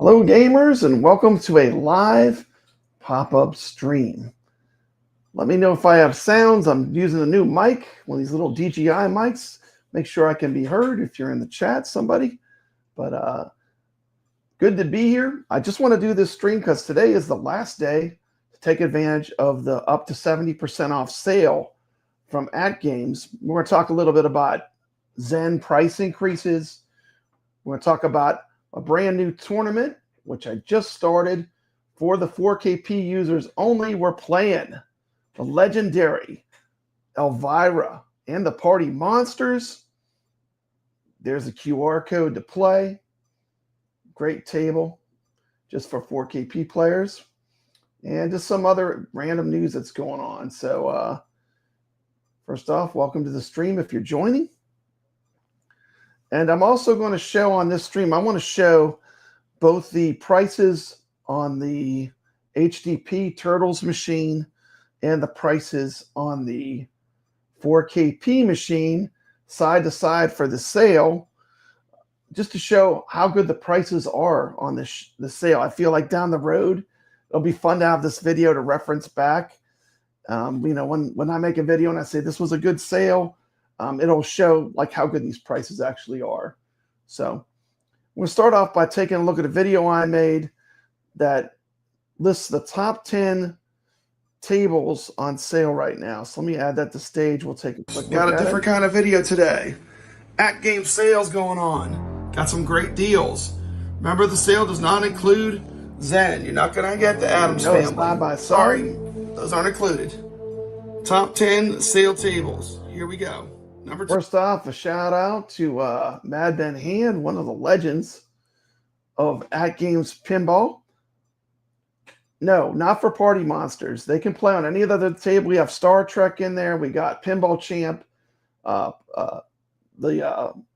Hello gamers, and welcome to a live pop-up stream. Let me know if I have sounds. I'm using a new mic, one of these little DJI mics. Make sure I can be heard if you're in the chat, somebody. But good to be here. I just want to do this stream because today is the last day to take advantage of the up to 70% off sale from AtGames. We're going to talk a little bit about Zen price increases. We're going to talk about a brand new tournament, which I just started for the 4KP users only. We're playing the legendary Elvira and the Party Monsters. There's a QR code to play. Great table just for 4KP players. And just some other random news that's going on. So first off, welcome to the stream if you're joining. And I'm also going to show on this stream, I want to show both the prices on the HDP Turtles machine and the prices on the 4KP machine side to side for the sale, just to show how good the prices are on the sale. I feel like down the road, it'll be fun to have this video to reference back. You know, when I make a video and I say this was a good sale, it'll show like how good these prices actually are. So we'll start off by taking a look at a video I made that lists the top 10 tables on sale right now. So let me add that to stage. We'll take a quick look. Got a different kind of video today. AtGames sales going on. Got some great deals. Remember, the sale does not include Zen. You're not going to get the Adams family. Sorry, those aren't included. Top 10 sale tables. Here we go. First off, a shout out to Mad Ben Hand, one of the legends of AtGames Pinball. No, not for Party Monsters. They can play on any other table. We have Star Trek in there. We got Pinball Champ. The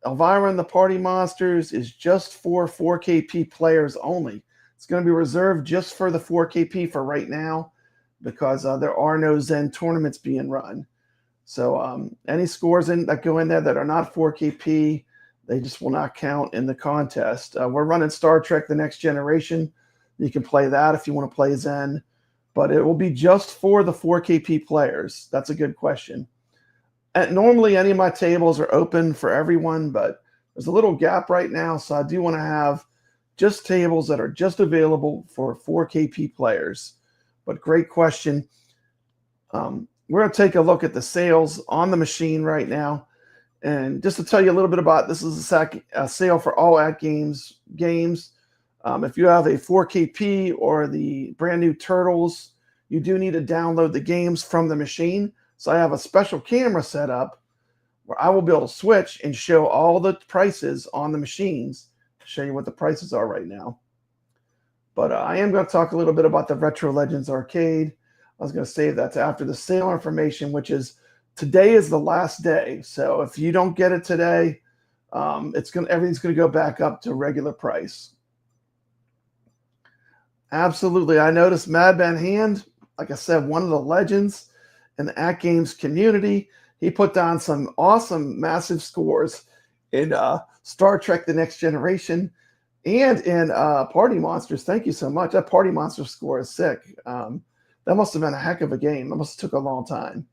Elvira and the Party Monsters is just for 4KP players only. It's going to be reserved just for the 4KP for right now because there are no Zen tournaments being run. So any scores that go in there that are not 4KP, they just will not count in the contest. We're running Star Trek The Next Generation. You can play that if you want to play Zen, but it will be just for the 4KP players. That's a good question. And normally any of my tables are open for everyone, but there's a little gap right now, so I do want to have just tables that are just available for 4KP players. But great question. We're going to take a look at the sales on the machine right now. And just to tell you a little bit about this is a sale for all AtGames games. If you have a 4KP or the brand new Turtles, you do need to download the games from the machine. So I have a special camera set up where I will be able to switch and show all the prices on the machines to show you what the prices are right now. But I am going to talk a little bit about the Retro Legends Arcade. I was going to save that to after the sale information, which is today is the last day. So if you don't get it today, everything's going to go back up to regular price. Absolutely. I noticed Mad Ben Hand, like I said, one of the legends in the AtGames community. He put down some awesome, massive scores in Star Trek The Next Generation and in Party Monsters. Thank you so much. That Party Monster score is sick. That must have been a heck of a game. That must have took a long time.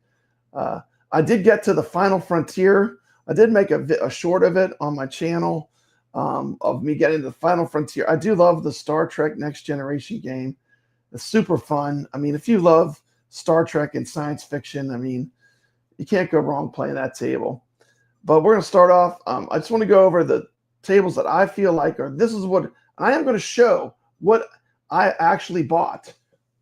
I did get to the Final Frontier. I did make a short of it on my channel of me getting to the Final Frontier. I do love the Star Trek Next Generation game. It's super fun. I mean, if you love Star Trek and science fiction, I mean, you can't go wrong playing that table. But we're going to start off. I just want to go over the tables that I feel like this is what I am going to show what I actually bought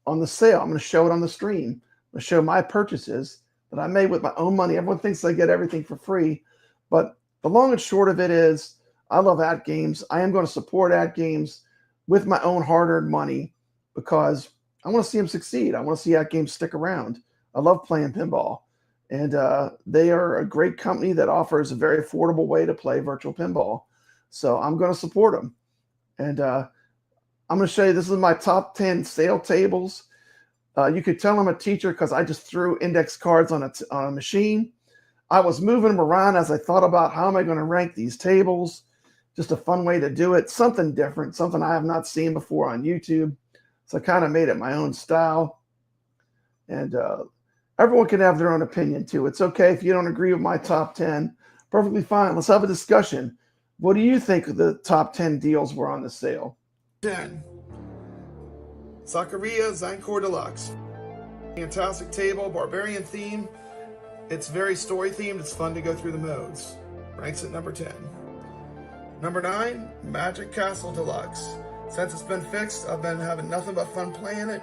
on the sale. I'm going to show it on the stream. I'm going to show my purchases that I made with my own money. Everyone thinks they get everything for free, but the long and short of it is I love AtGames. I am going to support AtGames with my own hard-earned money because I want to see them succeed. I want to see AtGames stick around. I love playing pinball, and they are a great company that offers a very affordable way to play virtual pinball. So I'm going to support them. And I'm going to show you, this is my top 10 sale tables. You could tell I'm a teacher because I just threw index cards on a machine. I was moving them around as I thought about how am I going to rank these tables. Just a fun way to do it. Something different, something I have not seen before on YouTube. So I kind of made it my own style. And everyone can have their own opinion too. It's okay if you don't agree with my top 10. Perfectly fine. Let's have a discussion. What do you think the top 10 deals were on the sale? 10. Sakuria Zankor Deluxe. Fantastic table, barbarian theme. It's very story themed. It's fun to go through the modes. Ranks at number 10. Number 9, Magic Castle Deluxe. Since it's been fixed, I've been having nothing but fun playing it.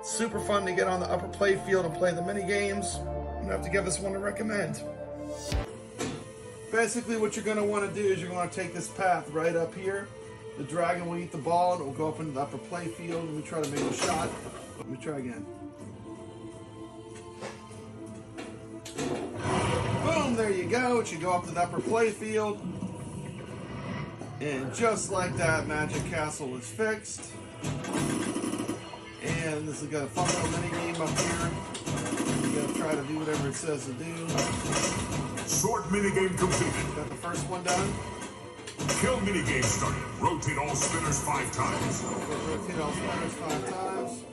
Super fun to get on the upper play field and play the mini games. I'm gonna have to give this one a recommend. Basically what you're gonna wanna do is you're gonna take this path right up here. The dragon will eat the ball and it will go up into the upper play field. Let me try to make a shot. Let me try again. Boom, there you go. It should go up to the upper play field. And just like that, Magic Castle is fixed. And this is got a fun little mini game up here. You gotta try to do whatever it says to do. Short mini game completed. Got the first one done. Kill mini game started. Rotate all spinners 5 times. Rotate all spinners 5 times.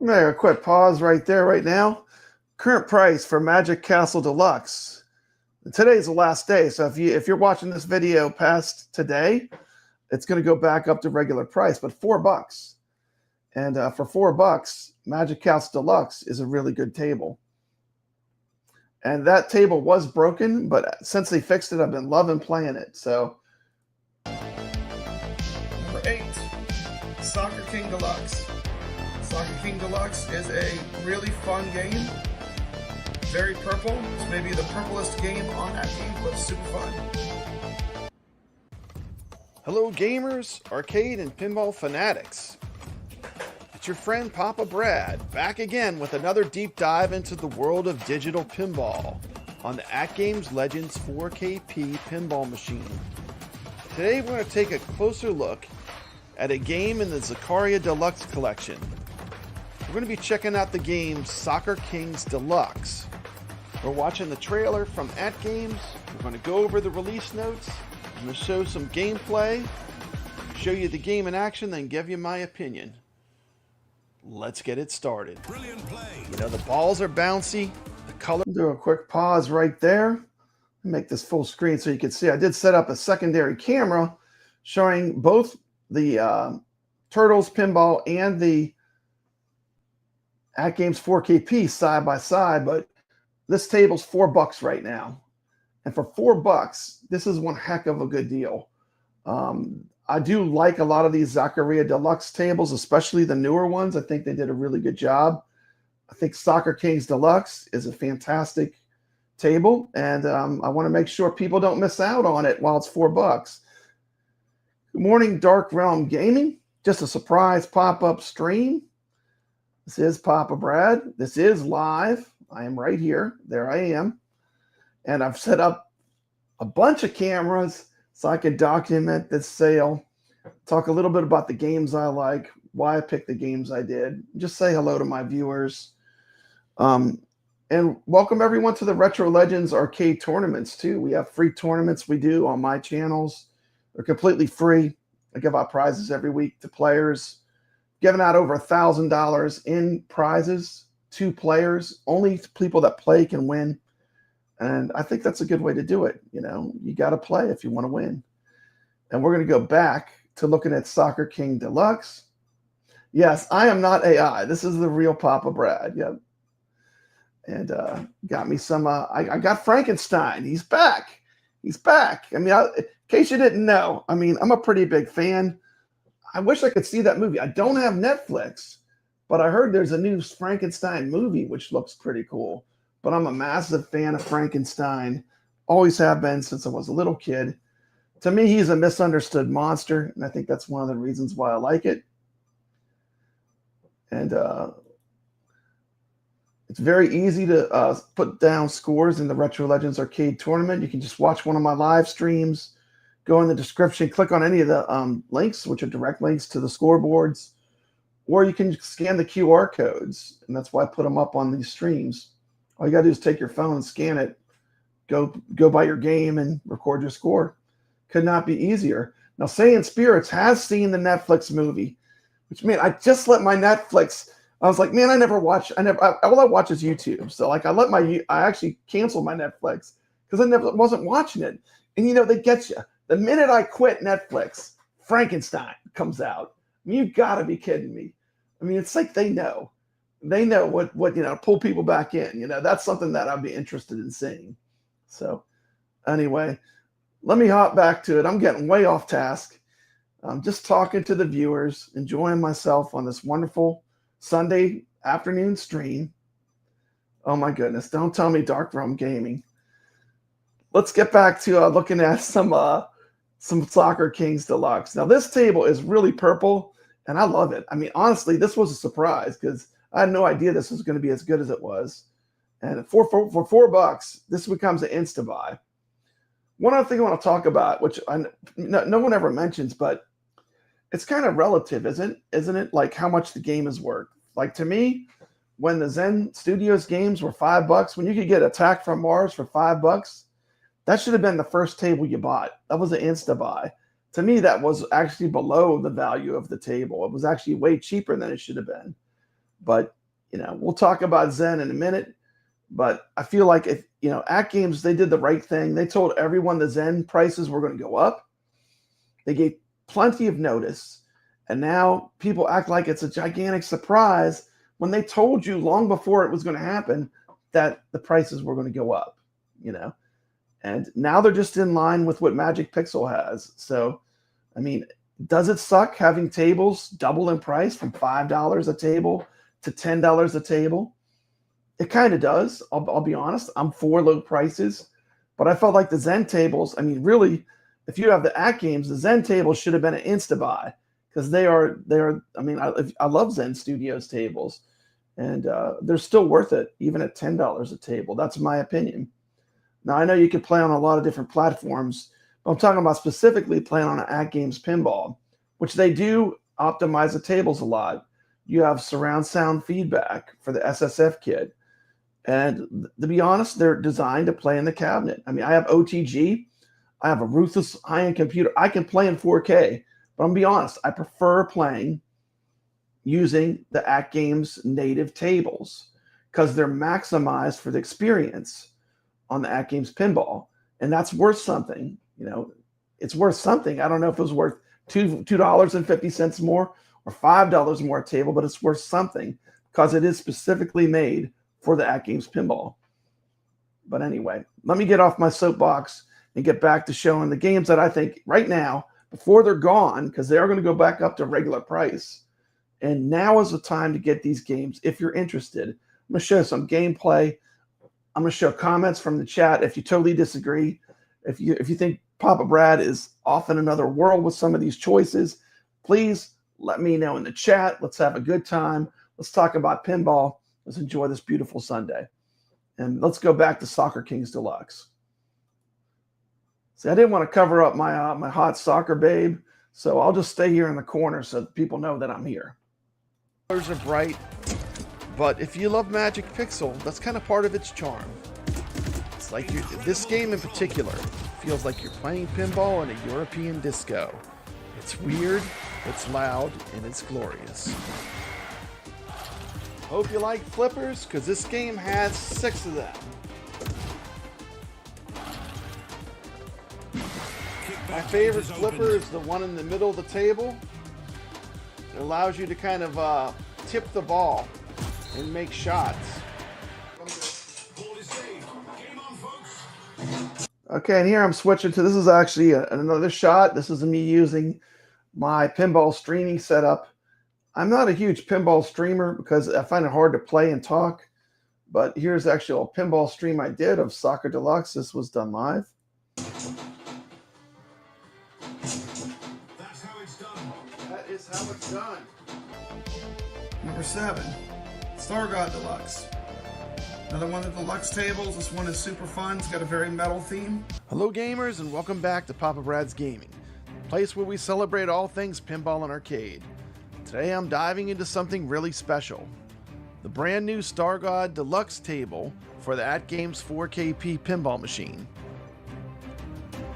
There, a quick pause right there, right now. Current price for Magic Castle Deluxe. Today's the last day, so if you're watching this video past today, it's going to go back up to regular price, but $4. And for $4, Magic Castle Deluxe is a really good table. And that table was broken, but since they fixed it, I've been loving playing it. So, number 8, Soccer King Deluxe. Soccer King Deluxe is a really fun game. Very purple. It's maybe the purplest game on AtGames, but it's super fun. Hello gamers, arcade and pinball fanatics. It's your friend Papa Brad, back again with another deep dive into the world of digital pinball on the AtGames Legends 4KP pinball machine. Today we're going to take a closer look at a game in the Zakaria Deluxe collection. We're going to be checking out the game Soccer Kings Deluxe. We're watching the trailer from AtGames. We're going to go over the release notes. I'm going to show some gameplay, show you the game in action, then give you my opinion. Let's get it started. Brilliant play. You know, the balls are bouncy. The color. Do a quick pause right there. Make this full screen so you can see. I did set up a secondary camera showing both the Turtles Pinball and the AtGames 4KP side by side, but this table's $4 right now. And for $4, this is one heck of a good deal. I do like a lot of these Zakaria Deluxe tables, especially the newer ones. I think they did a really good job. I think Soccer Kings Deluxe is a fantastic table, and I want to make sure people don't miss out on it while it's $4. Good morning, Dark Realm Gaming. Just a surprise pop-up stream. This is Papa Brad. This is live. I am right here. There I am. And I've set up a bunch of cameras so I could document this sale, talk a little bit about the games I like, why I picked the games I did, just say hello to my viewers. And welcome everyone to the Retro Legends arcade tournaments too. We have free tournaments we do on my channels. They're completely free. I give out prizes every week to players. Giving out over $1,000 in prizes to players. Only people that play can win. And I think that's a good way to do it. You know, you got to play if you want to win. And we're going to go back to looking at Soccer King Deluxe. Yes, I am not AI. This is the real Papa Brad. Yep. And got me some, I got Frankenstein. He's back. He's back. I mean, in case you didn't know, I mean, I'm a pretty big fan. I wish I could see that movie. I don't have Netflix, but I heard there's a new Frankenstein movie, which looks pretty cool. But I'm a massive fan of Frankenstein. Always have been since I was a little kid. To me, he's a misunderstood monster, and I think that's one of the reasons why I like it. And it's very easy to put down scores in the Retro Legends Arcade Tournament. You can just watch one of my live streams, go in the description, click on any of the links, which are direct links to the scoreboards, or you can scan the QR codes, and that's why I put them up on these streams. All you got to do is take your phone and scan it, go by your game and record your score. Could not be easier. Now, Saiyan Spirits has seen the Netflix movie, which, man, I just let my Netflix. I was like, man, all I watch is YouTube. So like I actually canceled my Netflix because I wasn't watching it. And you know, they get you. The minute I quit Netflix, Frankenstein comes out. I mean, you gotta be kidding me. I mean, it's like they know what, you know, pull people back in. You know, that's something that I'd be interested in seeing. So anyway, let me hop back to it. I'm getting way off task. I'm just talking to the viewers, enjoying myself on this wonderful Sunday afternoon stream. Oh my goodness, don't tell me Dark Realm Gaming. Let's get back to looking at some Soccer Kings Deluxe. Now this table is really purple and I love it. I mean, honestly, this was a surprise because I had no idea this was going to be as good as it was. And for $4, this becomes an insta buy. One other thing I want to talk about, which no one ever mentions, but it's kind of relative, isn't it? Like how much the game is worth. Like to me, when the Zen Studios games were $5, when you could get Attack from Mars for $5, that should have been the first table you bought. That was an insta buy. To me, that was actually below the value of the table. It was actually way cheaper than it should have been. But, you know, we'll talk about Zen in a minute. But I feel like if, you know, AtGames, they did the right thing. They told everyone the Zen prices were going to go up. They gave plenty of notice. And now people act like it's a gigantic surprise when they told you long before it was going to happen that the prices were going to go up, you know. And now they're just in line with what Magic Pixel has. So, I mean, does it suck having tables double in price from $5 a table to $10 a table? It kind of does. I'll be honest. I'm for low prices. But I felt like the Zen tables, I mean, really, if you have the AtGames, the Zen tables should have been an insta-buy because they are, I mean, I love Zen Studios tables. And they're still worth it, even at $10 a table. That's my opinion. Now, I know you can play on a lot of different platforms, but I'm talking about specifically playing on an AtGames Pinball, which they do optimize the tables a lot. You have surround sound feedback for the SSF kit. And to be honest, they're designed to play in the cabinet. I mean, I have OTG. I have a ruthless high-end computer. I can play in 4K, but I'm going to be honest, I prefer playing using the AtGames native tables because they're maximized for the experience on the AtGames Pinball, and that's worth something. You know, it's worth something. I don't know if it was worth $2.50 more or $5 more a table, but it's worth something because it is specifically made for the AtGames Pinball. But anyway, let me get off my soapbox and get back to showing the games that I think right now, before they're gone, because they are going to go back up to regular price. And now is the time to get these games if you're interested. I'm going to show some gameplay. I'm going to show comments from the chat if you totally disagree. If you think Papa Brad is off in another world with some of these choices, please let me know in the chat. Let's have a good time. Let's talk about pinball. Let's enjoy this beautiful Sunday. And let's go back to Soccer Kings Deluxe. See, I didn't want to cover up my my hot soccer babe, so I'll just stay here in the corner so people know that I'm here. Colors are bright. But if you love Magic Pixel, that's kind of part of its charm. It's like this game in particular feels like you're playing pinball in a European disco. It's weird, it's loud, and it's glorious. Hope you like flippers, because this game has 6 of them. My favorite flipper is the one in the middle of the table. It allows you to kind of tip the ball and make shots. Okay, and here I'm switching to, this is actually another shot. This is me using my pinball streaming setup. I'm not a huge pinball streamer because I find it hard to play and talk, but here's actually a pinball stream I did of Soccer Deluxe. This was done live. That's how it's done. That is how it's done. Number 7. Star God Deluxe. Another one of the deluxe tables. This one is super fun. It's got a very metal theme. Hello gamers, and welcome back to Papa Brad's Gaming, the place where we celebrate all things pinball and arcade. Today I'm diving into something really special. the brand new Star God Deluxe table for the AtGames 4KP pinball machine.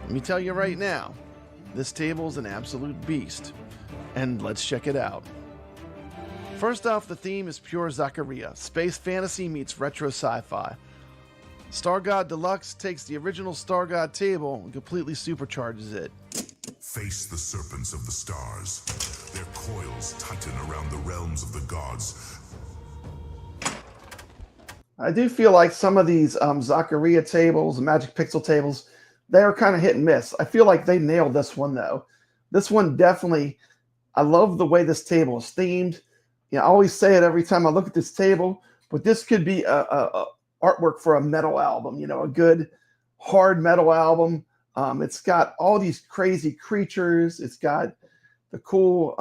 Let me tell you right now, this table is an absolute beast, and let's check it out. First off, the theme is pure Zaccaria. Space fantasy meets retro sci-fi. Star God Deluxe takes the original Star God table and completely supercharges it. Face the serpents of the stars. Their coils tighten around the realms of the gods. I do feel like some of these Zaccaria tables, Magic Pixel tables, they are kind of hit and miss. I feel like they nailed this one, though. This one definitely, I love the way this table is themed. You know, I always say it every time I look at this table, but this could be a artwork for a metal album, you know, a good hard metal album. It's got all these crazy creatures. It's got the cool,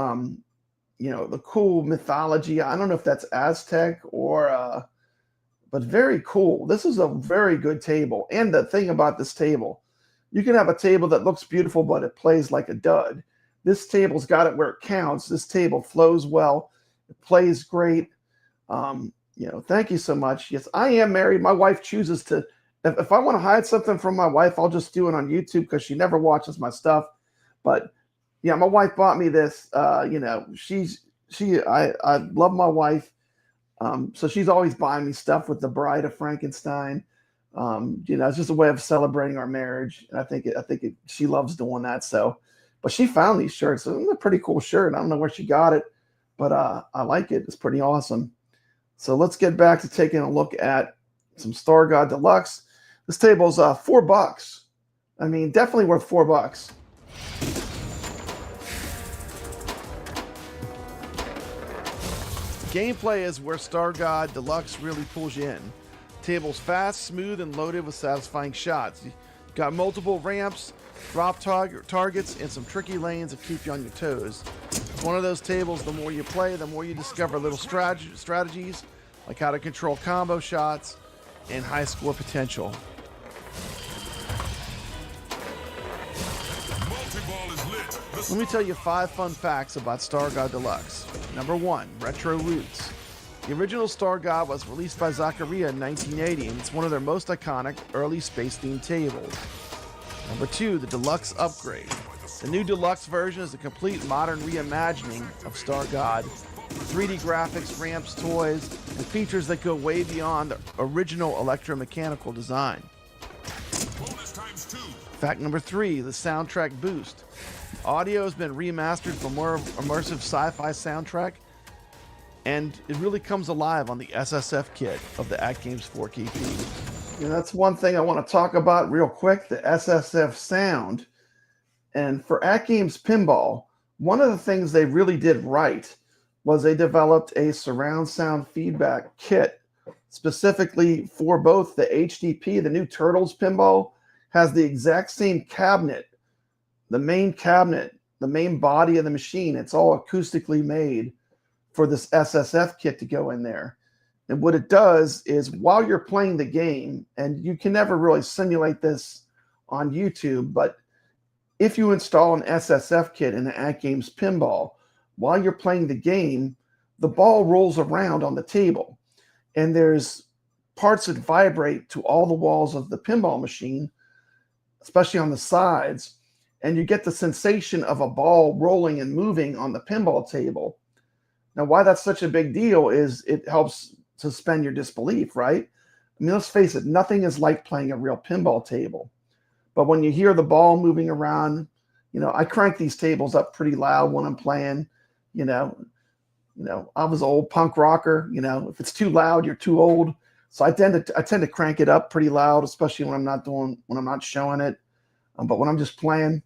you know, the cool mythology. I don't know if that's Aztec or, but very cool. This is a very good table. And the thing about this table, you can have a table that looks beautiful, but it plays like a dud. This table's got it where it counts. This table flows well. It plays great. You know, thank you so much. Yes, I am married. My wife chooses to, if I want to hide something from my wife, I'll just do it on YouTube because she never watches my stuff. But yeah, my wife bought me this. You know, I love my wife. So she's always buying me stuff with the Bride of Frankenstein. You know, it's just a way of celebrating our marriage. And I think she loves doing that. So, but she found these shirts. It's a pretty cool shirt. I don't know where she got it, but I like it. It's pretty awesome. So let's get back to taking a look at some Star God Deluxe. This table's $4. I mean, definitely worth $4. The gameplay is where Star God Deluxe really pulls you in. The table's fast, smooth, and loaded with satisfying shots. You got multiple ramps, drop targets, and some tricky lanes that keep you on your toes. It's one of those tables, the more you play, the more you discover little strategies, like how to control combo shots and high score potential. Let me tell you 5 fun facts about Star God Deluxe. Number 1, retro roots. The original Star God was released by Zaccaria in 1980, and it's one of their most iconic early space-themed tables. Number 2, the Deluxe upgrade. The new Deluxe version is a complete modern reimagining of Star God. 3D graphics, ramps, toys, and features that go way beyond the original electromechanical design. Fact number 3, the soundtrack boost. Audio has been remastered for more immersive sci-fi soundtrack, and it really comes alive on the SSF kit of the AtGames 4KP. And that's one thing I want to talk about real quick, the SSF sound. And for AtGames Pinball, one of the things they really did right was they developed a surround sound feedback kit specifically for both the HDP, the new Turtles pinball, has the exact same cabinet, the main cabinet, the main body of the machine. It's all acoustically made for this SSF kit to go in there. And what it does is while you're playing the game, and you can never really simulate this on YouTube, but if you install an SSF kit in the AtGames Pinball, while you're playing the game, the ball rolls around on the table. And there's parts that vibrate to all the walls of the pinball machine, especially on the sides. And you get the sensation of a ball rolling and moving on the pinball table. Now, why that's such a big deal is it helps suspend your disbelief, right? I mean, let's face it, nothing is like playing a real pinball table. But when you hear the ball moving around, you know, I crank these tables up pretty loud when I'm playing. You know, I was an old punk rocker. You know, if it's too loud, you're too old. So I tend to crank it up pretty loud, especially when I'm not showing it. But when I'm just playing,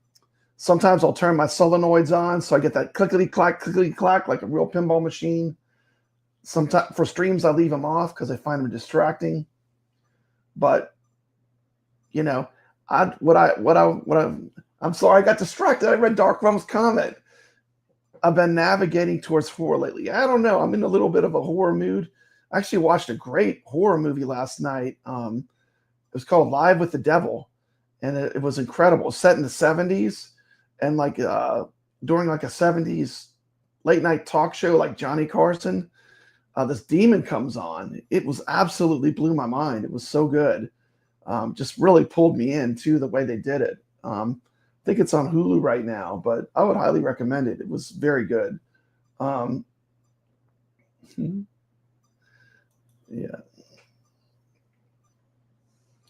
sometimes I'll turn my solenoids on so I get that clickety clack like a real pinball machine. Sometimes for streams I leave them off because I find them distracting. But you know, I'm sorry I got distracted. I read Dark Rum's comment. I've been navigating towards horror lately. I don't know. I'm in a little bit of a horror mood. I actually watched a great horror movie last night. It was called Live with the Devil, and it was incredible. It was set in the 70s, and like during like a 70s late night talk show like Johnny Carson. this demon comes on. It was absolutely blew my mind. It was so good. Just really pulled me in too, the way they did it. I think it's on Hulu right now, but I would highly recommend it. It was very good. Yeah.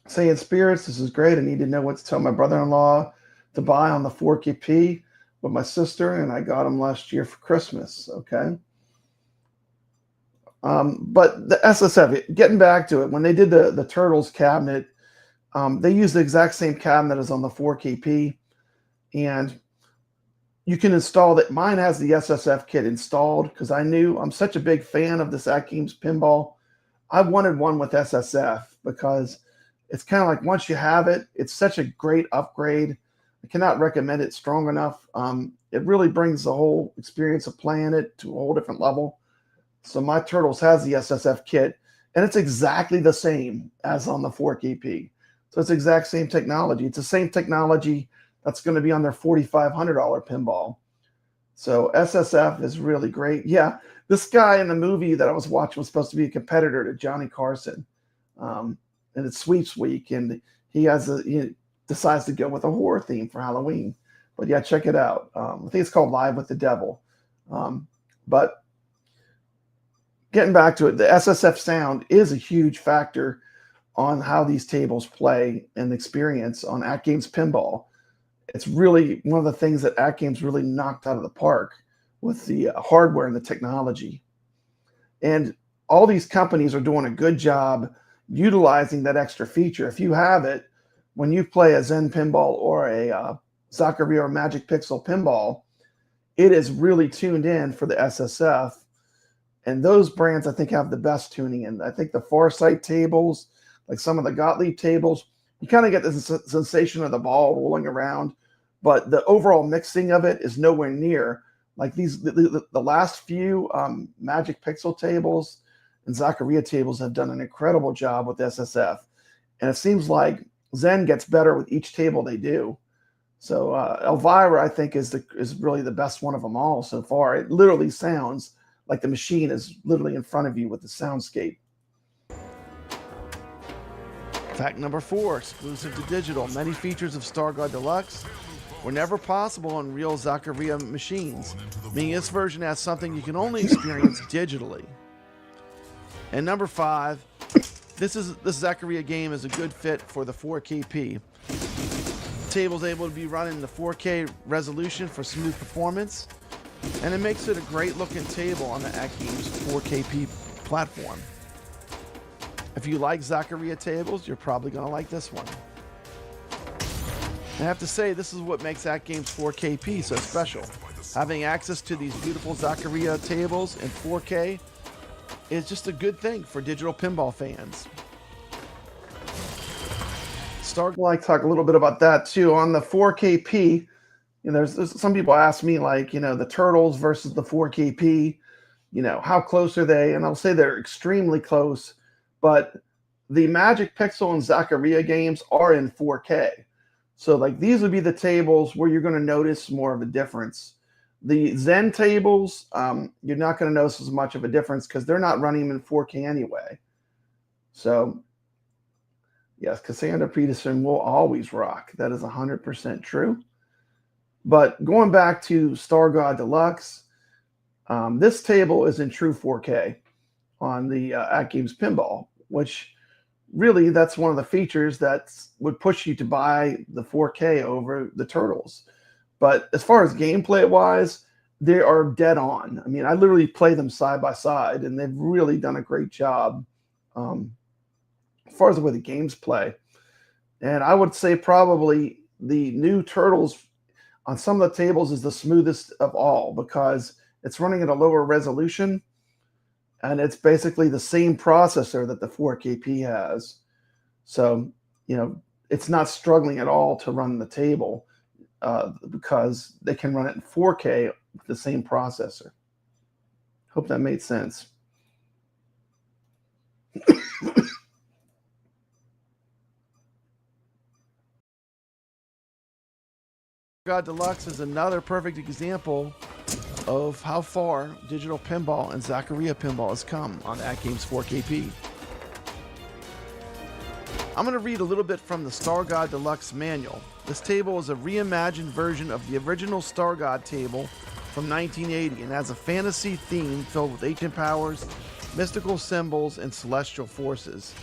Saying spirits, this is great. I need to know what to tell my brother-in-law to buy on the 4KP with my sister, and I got him last year for Christmas. Okay. But the SSF, getting back to it, when they did the Turtles cabinet, they used the exact same cabinet as on the 4KP, and you can install that. Mine has the SSF kit installed because I'm such a big fan of this AtGames pinball. I wanted one with SSF because it's kind of like once you have it, it's such a great upgrade. I cannot recommend it strong enough. It really brings the whole experience of playing it to a whole different level. So my Turtles has the SSF kit, and it's exactly the same as on the 4KP. So it's the exact same technology. It's the same technology that's going to be on their $4,500 pinball. So SSF is really great. Yeah, this guy in the movie that I was watching was supposed to be a competitor to Johnny Carson. And it's Sweeps Week, and he decides to go with a horror theme for Halloween. But yeah, check it out. I think it's called Live with the Devil. But getting back to it, the SSF sound is a huge factor on how these tables play and experience on AtGames Pinball. It's really one of the things that AtGames really knocked out of the park with the hardware and the technology. And all these companies are doing a good job utilizing that extra feature. If you have it, when you play a Zen Pinball or a Zaccaria or Magic Pixel Pinball, it is really tuned in for the SSF. And those brands, I think, have the best tuning in. I think the Farsight tables, like some of the Gottlieb tables, you kind of get the sensation of the ball rolling around, but the overall mixing of it is nowhere near like the last few Magic Pixel tables and Zaccaria tables have done an incredible job with SSF. And it seems like Zen gets better with each table they do. So Elvira, I think, is really the best one of them all so far. It literally sounds like the machine is literally in front of you with the soundscape. Fact number 4, exclusive to digital. Many features of StarGuard Deluxe were never possible on real Zaccaria machines, meaning this version has something you can only experience digitally. And number 5, this Zaccaria game is a good fit for the 4KP. The table is able to be run in the 4K resolution for smooth performance, and it makes it a great looking table on the AtGames 4KP platform. If you like Zaccaria tables, you're probably going to like this one. I have to say, this is what makes AtGames 4KP so special. Having access to these beautiful Zaccaria tables in 4K is just a good thing for digital pinball fans. I'd like to talk a little bit about that too. On the 4KP, there's some people ask me, like, the Turtles versus the 4KP, how close are they? And I'll say they're extremely close, but the Magic Pixel and Zaccaria games are in 4K. So like these would be the tables where you're going to notice more of a difference. The Zen tables, you're not going to notice as much of a difference because they're not running them in 4K anyway. So yes, Cassandra Peterson will always rock. That is 100% true. But going back to StarGuard Deluxe, this table is in true 4K on the AtGames Pinball, which really that's one of the features that would push you to buy the 4K over the Turtles. But as far as gameplay wise, they are dead on. I mean, I literally play them side by side, and they've really done a great job as far as the way the games play. And I would say probably the new Turtles on some of the tables is the smoothest of all because it's running at a lower resolution, and it's basically the same processor that the 4KP has. So, it's not struggling at all to run the table because they can run it in 4K with the same processor. Hope that made sense. God Deluxe is another perfect example of how far digital pinball and Zaccaria pinball has come on AtGames 4KP. I'm going to read a little bit from the Star God Deluxe manual. This table is a reimagined version of the original Star God table from 1980 and has a fantasy theme filled with ancient powers, mystical symbols, and celestial forces.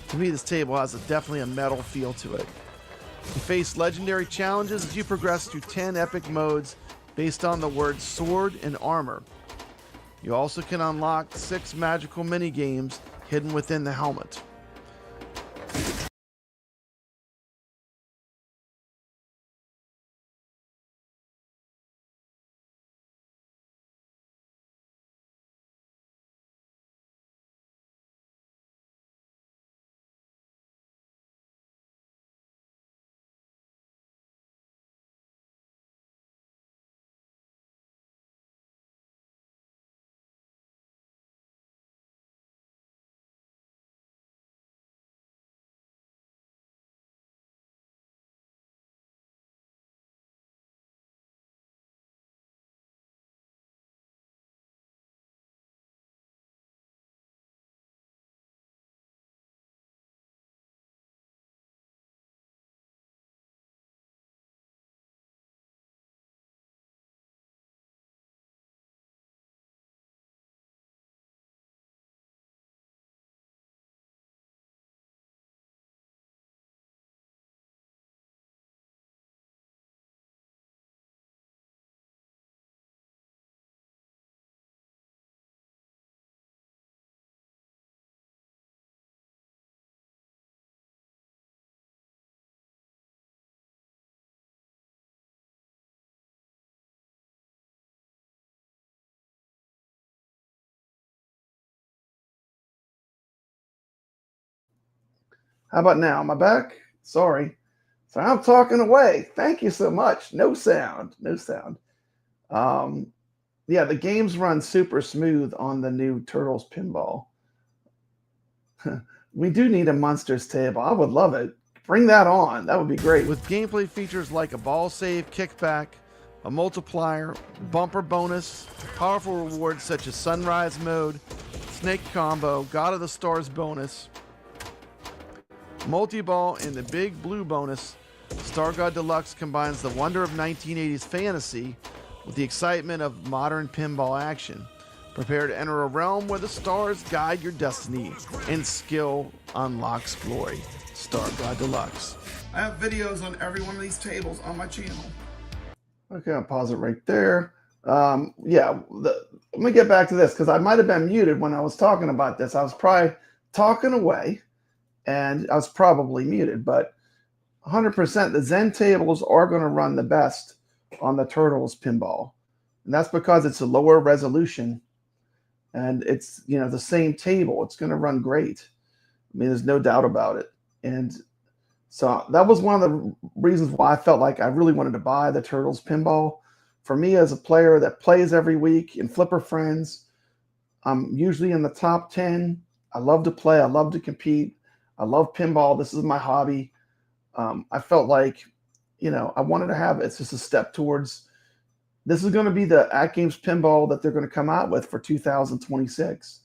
To me, this table has definitely a metal feel to it. You face legendary challenges as you progress through 10 epic modes based on the words sword and armor. You also can unlock 6 magical mini-games hidden within the helmet. How about now? Am I back? Sorry. So I'm talking away. Thank you so much. No sound. No sound. Yeah, the games run super smooth on the new Turtles pinball. We do need a Monsters table. I would love it. Bring that on. That would be great. With gameplay features like a ball save, kickback, a multiplier, bumper bonus, powerful rewards such as Sunrise Mode, Snake Combo, God of the Stars bonus, multi-ball, and the Big Blue bonus, Star God Deluxe combines the wonder of 1980s fantasy with the excitement of modern pinball action. Prepare to enter a realm where the stars guide your destiny and skill unlocks glory. Star God Deluxe. I have videos on every one of these tables on my channel. Okay, I'll pause it right there. Yeah, let me get back to this because I might have been muted when I was talking about this. I was probably talking away and I was probably muted, but 100% the Zen tables are going to run the best on the Turtles pinball. And that's because it's a lower resolution and it's, you know, the same table. It's going to run great. I mean, there's no doubt about it. And so that was one of the reasons why I felt like I really wanted to buy the Turtles pinball. For me as a player that plays every week in Flipper Friends, I'm usually in the top 10. I love to play. I love to compete. I love pinball. This is my hobby. I felt like, you know, I wanted to have it's just a step towards. This is going to be the AtGames pinball that they're going to come out with for 2026.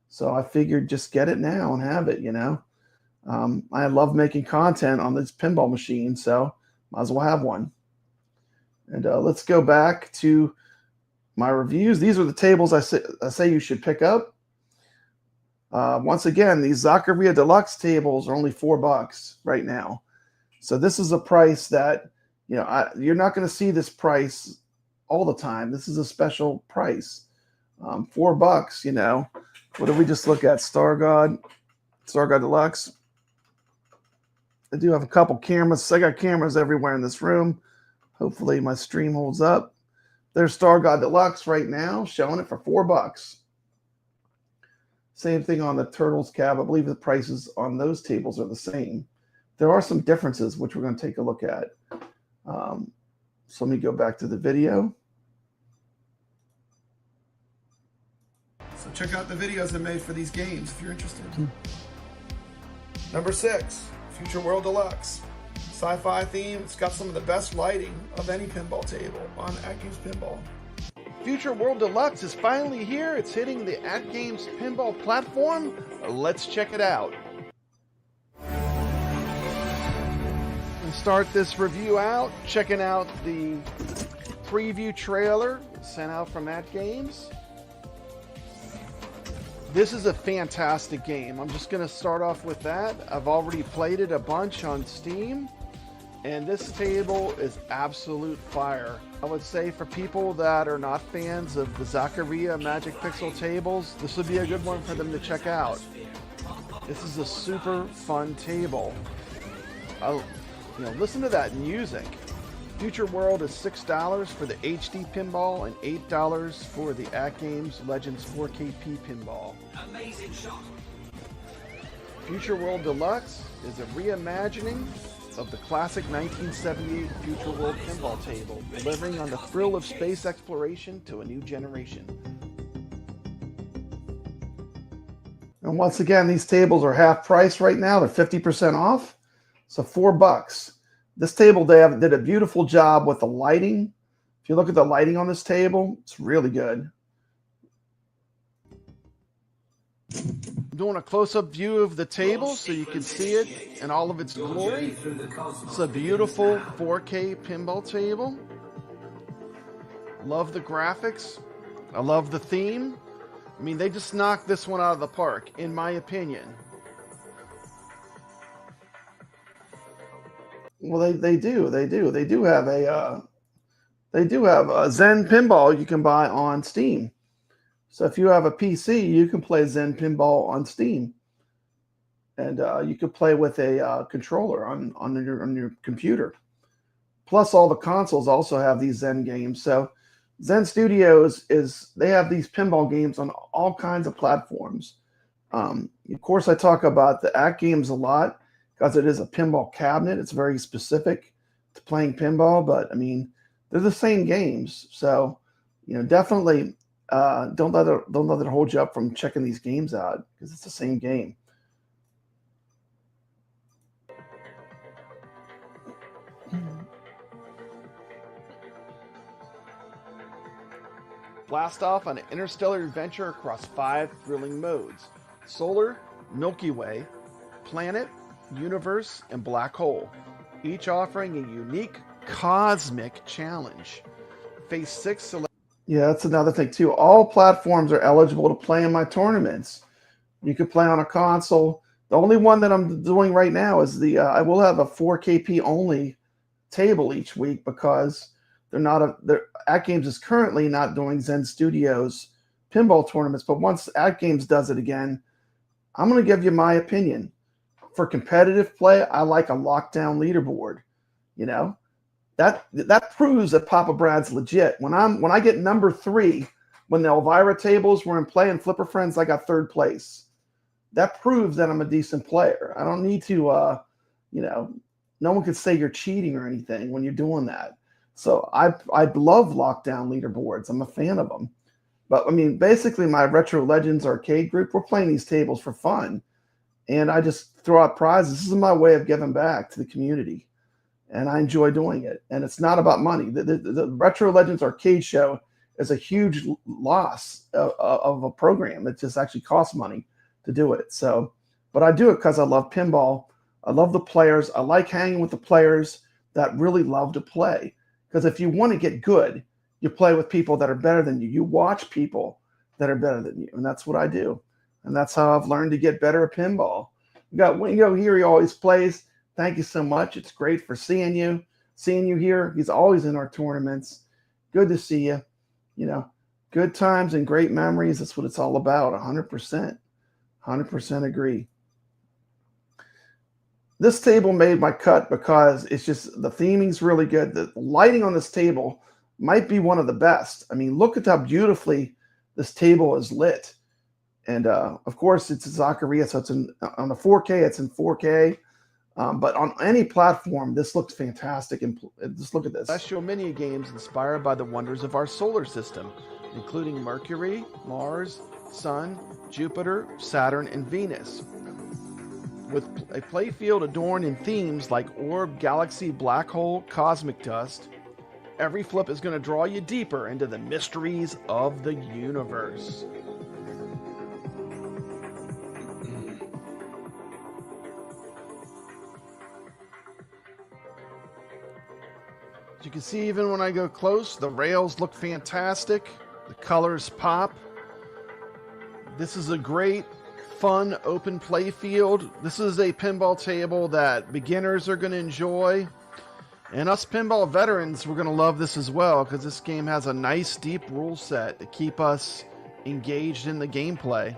So I figured just get it now and have it, you know. I love making content on this pinball machine, so might as well have one. And let's go back to my reviews. These are the tables I say you should pick up. Once again, these Zaccaria Deluxe tables are only $4 right now. So this is a price that, you know, you're not going to see this price all the time. This is a special price. $4, you know. What did we just look at? Star God Deluxe. I do have a couple cameras. I got cameras everywhere in this room. Hopefully my stream holds up. There's Star God Deluxe right now, showing it for $4. Same thing on the Turtles cab. I believe the prices on those tables are the same. There are some differences, which we're going to take a look at. So let me go back to the video. So check out the videos I made for these games if you're interested. Number 6, Future World Deluxe. Sci-fi theme. It's got some of the best lighting of any pinball table on AtGames Pinball. Future World Deluxe is finally here. It's hitting the AtGames Pinball platform. Let's check it out. And start this review out, checking out the preview trailer sent out from AtGames. This is a fantastic game. I'm just going to start off with that. I've already played it a bunch on Steam, and this table is absolute fire. I would say for people that are not fans of the Zaccaria Magic Pixel tables, this would be a good one for them to check out. This is a super fun table. Listen to that music. Future World is $6 for the HD pinball and $8 for the AtGames Legends 4KP pinball. Amazing shot. Future World Deluxe is a reimagining of the classic 1978 Future World pinball table, delivering on the thrill of space exploration to a new generation. And once again, these tables are half price right now. They're 50% off, so $4. This table, they did a beautiful job with the lighting. If you look at the lighting on this table, it's really good. I'm doing a close-up view of the table so you can see it in all of its glory. It's a beautiful 4K pinball table. Love the graphics. I love the theme. I mean, they just knocked this one out of the park, in my opinion. Well, they do have a Zen pinball you can buy on Steam. So if you have a PC, you can play Zen pinball on Steam, and you can play with a controller on your computer. Plus, all the consoles also have these Zen games. So Zen Studios they have these pinball games on all kinds of platforms. Of course, I talk about the AtGames a lot, because it is a pinball cabinet. It's very specific to playing pinball, but I mean, they're the same games. So, definitely don't let it hold you up from checking these games out, because it's the same game. Blast off on an interstellar adventure across 5 thrilling modes: solar, Milky Way, planet, universe, and black hole, each offering a unique cosmic challenge. Face 6 Yeah, that's another thing too. All platforms are eligible to play in my tournaments. You could play on a console. The only one that I'm doing right now is I will have a 4KP only table each week, because AtGames is currently not doing Zen Studios pinball tournaments. But once AtGames does it again, I'm going to give you my opinion. For competitive play, I like a lockdown leaderboard. That proves that Papa Brad's legit. When I get number 3, when the Elvira tables were in play in Flipper Friends, I got 3rd place. That proves that I'm a decent player. I don't need to, no one could say you're cheating or anything when you're doing that. So I love lockdown leaderboards. I'm a fan of them. But I mean, basically, my Retro Legends arcade group, we're playing these tables for fun. And I just throw out prizes. This is my way of giving back to the community, and I enjoy doing it. And it's not about money. The Retro Legends Arcade Show is a huge loss of a program. It just actually costs money to do it. So, but I do it because I love pinball. I love the players. I like hanging with the players that really love to play. Because if you want to get good, you play with people that are better than you. You watch people that are better than you, and that's what I do. And that's how I've learned to get better at pinball. We got Wingo here. He always plays. Thank you so much. It's great for seeing you here. He's always in our tournaments. Good to see you. Good times and great memories. That's what it's all about. 100%. 100% agree. This table made my cut because it's just, the theming's really good. The lighting on this table might be one of the best. I mean, look at how beautifully this table is lit. And of course, it's Zaccaria, so it's on the 4K. It's in 4K, but on any platform, this looks fantastic. And just look at this. Celestial mini games inspired by the wonders of our solar system, including Mercury, Mars, Sun, Jupiter, Saturn, and Venus. With a playfield adorned in themes like orb, galaxy, black hole, cosmic dust, every flip is going to draw you deeper into the mysteries of the universe. As you can see, even when I go close, the rails look fantastic. The colors pop. This is a great, fun, open play field. This is a pinball table that beginners are going to enjoy. And us pinball veterans, we're going to love this as well, because this game has a nice, deep rule set to keep us engaged in the gameplay.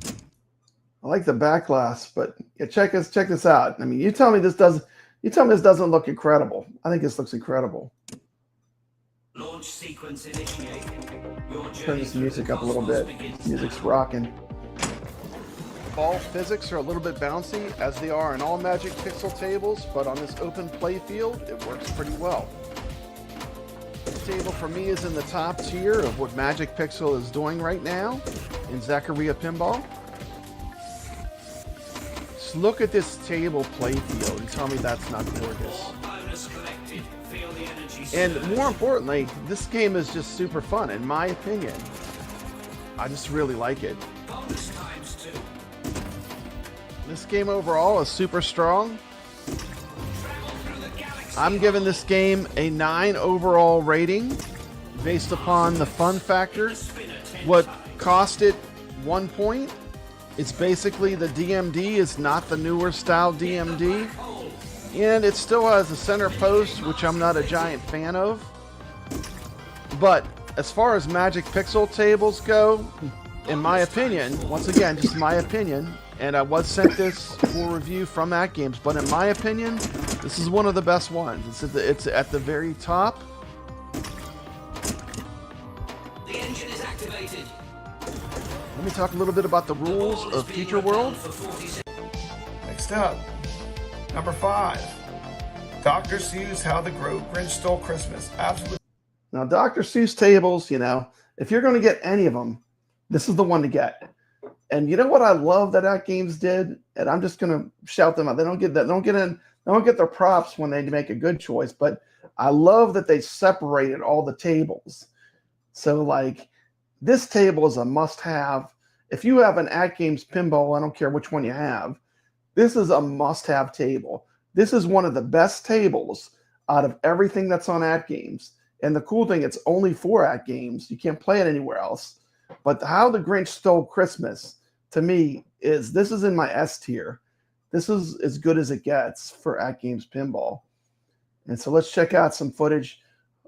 I like the back glass, but yeah, check this out. I mean, you tell me this doesn't look incredible. I think this looks incredible. Launch sequence initiate. Turn this music up a little bit. Music's rocking. Ball physics are a little bit bouncy, as they are in all Magic Pixel tables, but on this open play field, it works pretty well. This table for me is in the top tier of what Magic Pixel is doing right now in Zaccaria Pinball. Just look at this table play field and tell me that's not gorgeous. And more importantly, this game is just super fun, in my opinion. I just really like it. This game overall is super strong. I'm giving this game a 9 overall rating based upon the fun factor. What cost it 1 point? It's basically the DMD is not the newer style DMD. And it still has a center post, which I'm not a giant fan of. But as far as Magic Pixel tables go, in my opinion, once again, just my opinion, and I was sent this for review from AtGames, but in my opinion, this is one of the best ones. It's at the very top. The engine is activated. Let me talk a little bit about the rules of Future World. Next up, number 5, Dr. Seuss, How the Grinch Stole Christmas. Absolutely. Now, Dr. Seuss tables, you know, if you're going to get any of them, this is the one to get. And you know what I love that AtGames did, and I'm just going to shout them out. They don't get their props when they make a good choice, but I love that they separated all the tables. So, like, this table is a must-have. If you have an AtGames pinball, I don't care which one you have, this is a must-have table. This is one of the best tables out of everything that's on AtGames. And the cool thing, it's only for AtGames. You can't play it anywhere else. But How the Grinch Stole Christmas, to me, this is in my S tier. This is as good as it gets for AtGames Pinball. And so let's check out some footage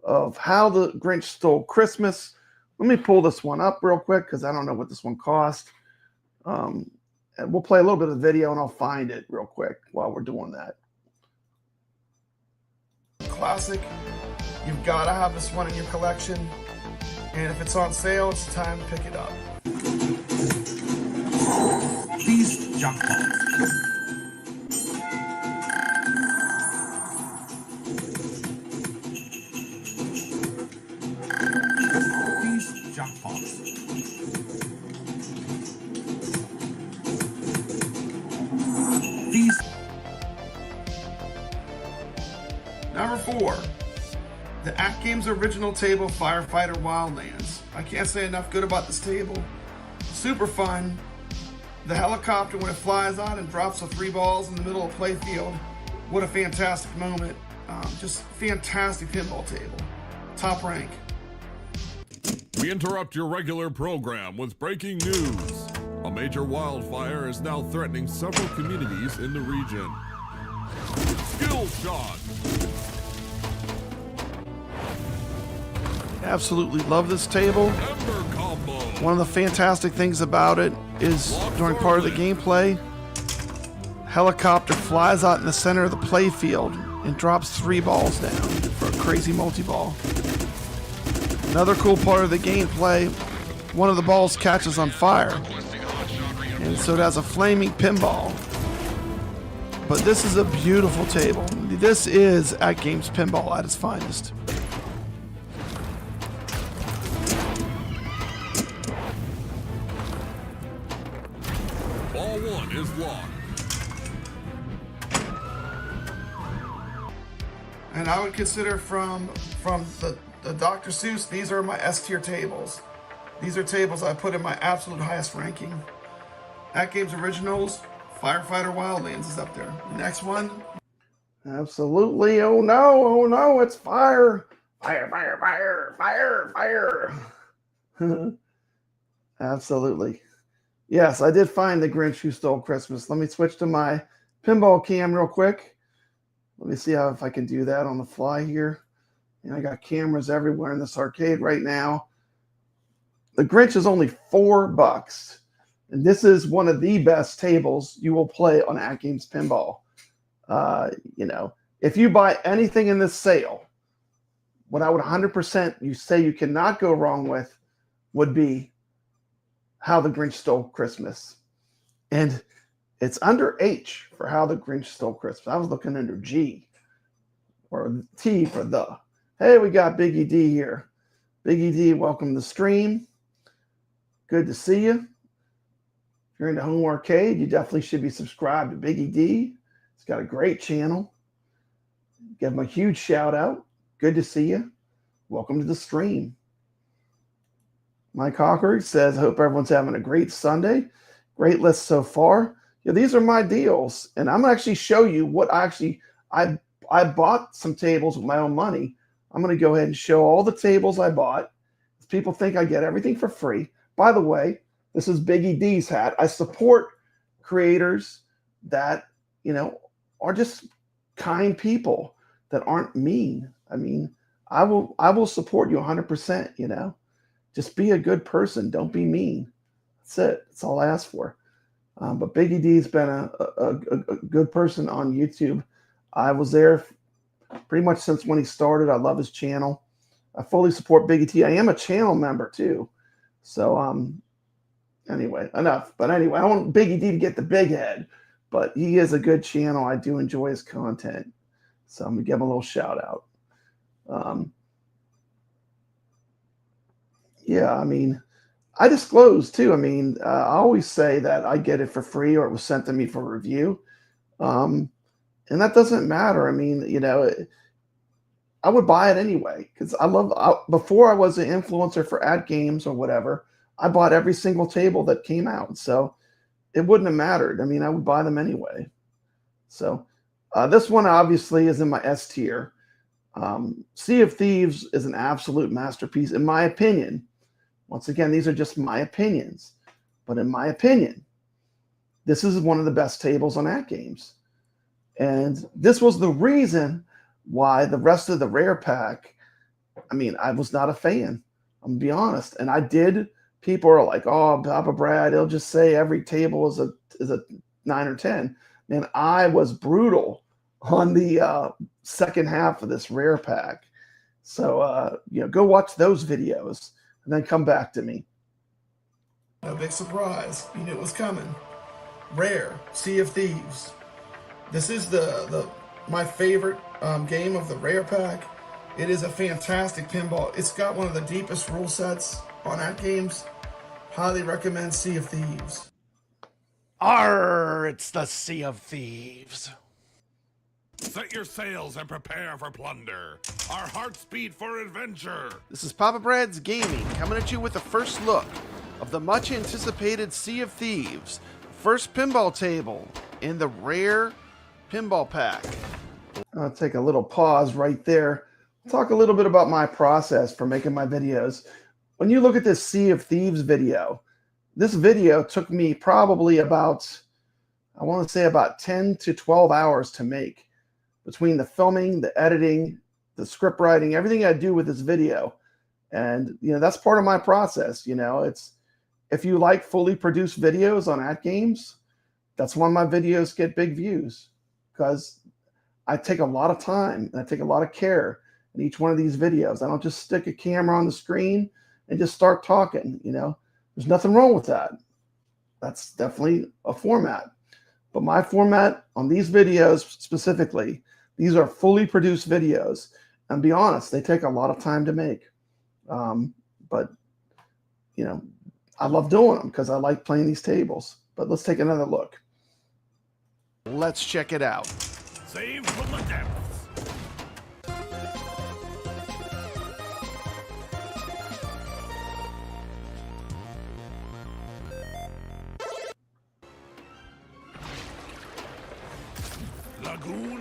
of How the Grinch Stole Christmas. Let me pull this one up real quick because I don't know what this one cost. And we'll play a little bit of the video and I'll find it real quick while we're doing that. Classic. You've got to have this one in your collection. And if it's on sale, it's time to pick it up. These junk balls. These junk balls. These. Number 4. The AtGames original table, Firefighter Wildlands. I can't say enough good about this table. Super fun. The helicopter, when it flies out and drops the 3 balls in the middle of play field. What a fantastic moment. Just fantastic pinball table. Top rank. We interrupt your regular program with breaking news. A major wildfire is now threatening several communities in the region. Skill shot. Absolutely love this table. One of the fantastic things about it is during part of the gameplay, helicopter flies out in the center of the play field and drops 3 balls down for a crazy multi-ball. Another cool part of the gameplay, one of the balls catches on fire, and so it has a flaming pinball. But this is a beautiful table. This is AtGames Pinball at its finest. Ball 1 is locked. And I would consider from the Dr. Seuss, these are my S tier tables. These are tables I put in my absolute highest ranking. AtGames Originals, Firefighter Wildlands is up there. The next one. Absolutely. Oh no, it's fire. Fire, fire, fire, fire, fire. Absolutely. Yes, I did find the Grinch Who Stole Christmas. Let me switch to my pinball cam real quick. Let me see if I can do that on the fly here. And I got cameras everywhere in this arcade right now. The Grinch is only $4. And this is one of the best tables you will play on AtGames Pinball. You know, if you buy anything in this sale, what I would 100% you say you cannot go wrong with would be How the Grinch Stole Christmas. And it's under H for How the Grinch Stole Christmas. I was looking under G or T for the. Hey, we got Biggie D here. Biggie D, welcome to the stream. Good to see you. If you're into home arcade, you definitely should be subscribed to Biggie D. He's got a great channel. Give him a huge shout out. Good to see you. Welcome to the stream. Mike Hawker says, I hope everyone's having a great Sunday. Great list so far. Yeah, these are my deals. And I'm going to actually show you what I bought some tables with my own money. I'm going to go ahead and show all the tables I bought. People think I get everything for free. By the way, this is Biggie D's hat. I support creators that, you know, are just kind people that aren't mean. I mean, I will support you 100%, you know. Just be a good person. Don't be mean. That's it. That's all I ask for. But Biggie D's been a good person on YouTube. I was there pretty much since when he started. I love his channel. I fully support Biggie T. I am a channel member too. So anyway, enough. But anyway, I want Biggie D to get the big head. But he is a good channel. I do enjoy his content. So I'm going to give him a little shout out. Yeah, I mean, I disclose too. I mean, I always say that I get it for free or it was sent to me for review. And that doesn't matter. I mean, you know, I would buy it anyway because before I was an influencer for AtGames or whatever, I bought every single table that came out. So it wouldn't have mattered. I mean, I would buy them anyway. So this one obviously is in my S tier. Sea of Thieves is an absolute masterpiece in my opinion. Once again, these are just my opinions. But in my opinion, this is one of the best tables on AtGames. And this was the reason why the rest of the rare pack, I mean, I was not a fan. I'm going to be honest. And people are like, oh, Papa Brad, he'll just say every table is a 9 or 10. Man, I was brutal on the second half of this rare pack. So, you know, go watch those videos and then come back to me. No big surprise. You knew it was coming. Rare, Sea of Thieves. This is my favorite game of the rare pack. It is a fantastic pinball. It's got one of the deepest rule sets on AtGames. Highly recommend Sea of Thieves. Arr, it's the Sea of Thieves. Set your sails and prepare for plunder. Our hearts beat for adventure. This is Papa Brad's Gaming, coming at you with the first look of the much anticipated Sea of Thieves, first pinball table in the rare pinball pack. I'll take a little pause right there. Talk a little bit about my process for making my videos. When you look at this Sea of Thieves video, this video took me probably about, I want to say about 10 to 12 hours to make. Between the filming, the editing, the script writing, everything I do with this video. And, you know, that's part of my process. You know, it's, if you like fully produced videos on AtGames, that's why my videos get big views, because I take a lot of time and I take a lot of care in each one of these videos. I don't just stick a camera on the screen and just start talking. You know, there's nothing wrong with that. That's definitely a format. But my format on these videos specifically, these are fully produced videos. And be honest, they take a lot of time to make. But, you know, I love doing them because I like playing these tables. But let's take another look. Let's check it out. Save from the depths.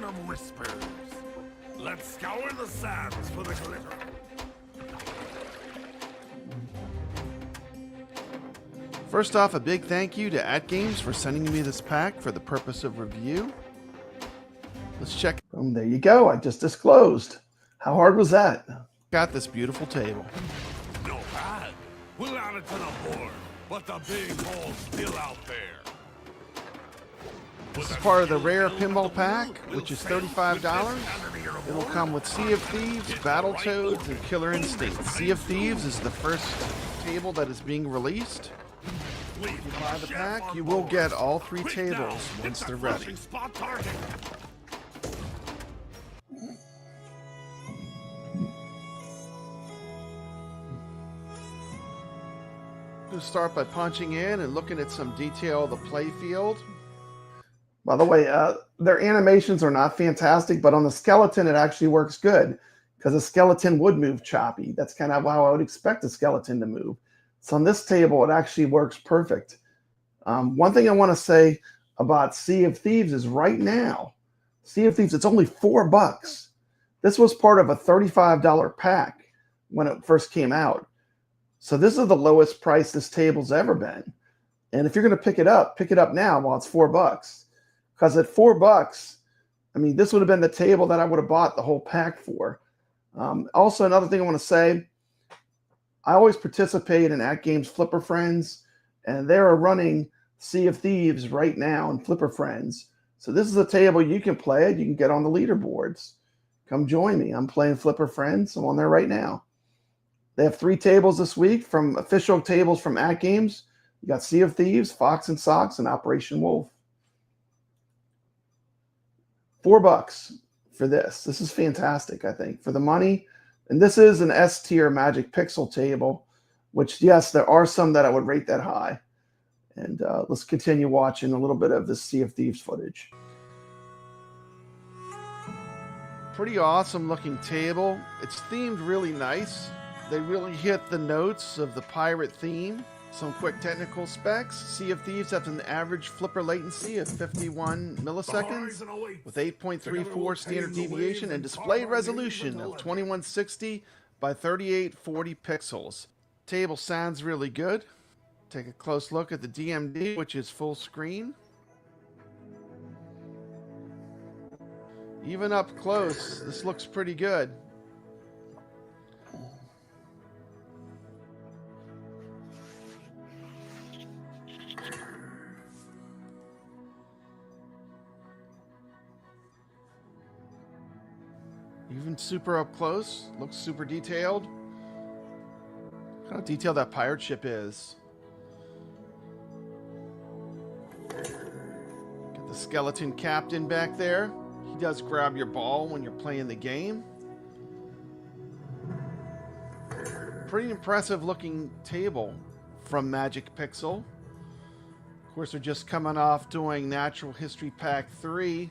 venom whispers. Let's scour the sands for the glitter. First off, a big thank you to AtGames for sending me this pack for the purpose of review. Let's check There you go. I just disclosed. How hard was that? out this beautiful table. No bad. We'll add it to the board, but the big ball's still out there. This is part of the rare pinball pack, which is $35. It'll come with Sea of Thieves, Battletoads, and Killer Instinct. Sea of Thieves is the first table that is being released. If you buy the pack, you will get all 3 tables once they're ready. We'll start by punching in and looking at some detail of the play field. By the way, their animations are not fantastic, but on the skeleton, it actually works good because a skeleton would move choppy. That's kind of how I would expect a skeleton to move. So on this table, it actually works perfect. One thing I want to say about Sea of Thieves is right now, Sea of Thieves, it's only $4. This was part of a $35 pack when it first came out. So this is the lowest price this table's ever been. And if you're going to pick it up now while it's $4. Because at $4, I mean, this would have been the table that I would have bought the whole pack for. Also, another thing I want to say, I always participate in AtGames Flipper Friends, and they're running Sea of Thieves right now in Flipper Friends. So this is a table you can play it. You can get on the leaderboards. Come join me. I'm playing Flipper Friends. I'm on there right now. They have 3 tables this week from official tables from AtGames. You got Sea of Thieves, Fox and Socks, and Operation Wolf. $4 for this. This is fantastic, I think, for the money. And this is an S-tier Magic Pixel table, which, yes, there are some that I would rate that high. And let's continue watching a little bit of this Sea of Thieves footage. Pretty awesome looking table. It's themed really nice. They really hit the notes of the pirate theme. Some quick technical specs. Sea of Thieves has an average flipper latency of 51 milliseconds with 8.34 standard deviation and display resolution of 2160 by 3840 pixels. Table sounds really good. Take a close look at the DMD, which is full screen. Even up close, this looks pretty good. Even super up close, looks super detailed. Look how detailed that pirate ship is. Get the skeleton captain back there. He does grab your ball when you're playing the game. Pretty impressive looking table from Magic Pixel. Of course, they're just coming off doing Natural History Pack 3.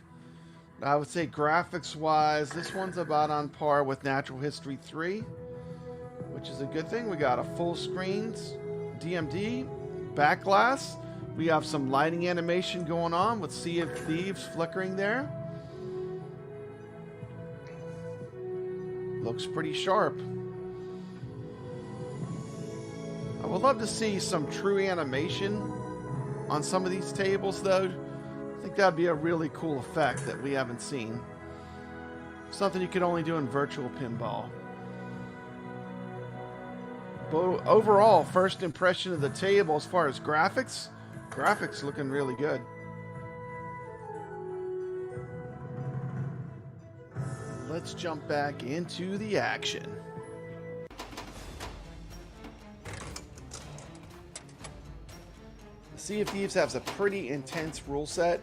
I would say graphics-wise, this one's about on par with Natural History 3, which is a good thing. We got a full screen DMD, back glass. We have some lighting animation going on with Sea of Thieves flickering there. Looks pretty sharp. I would love to see some true animation on some of these tables, though. I think that'd be a really cool effect that we haven't seen. Something you could only do in virtual pinball. But overall, first impression of the table as far as graphics looking really good. Let's jump back into the action. Sea of Thieves has a pretty intense rule set.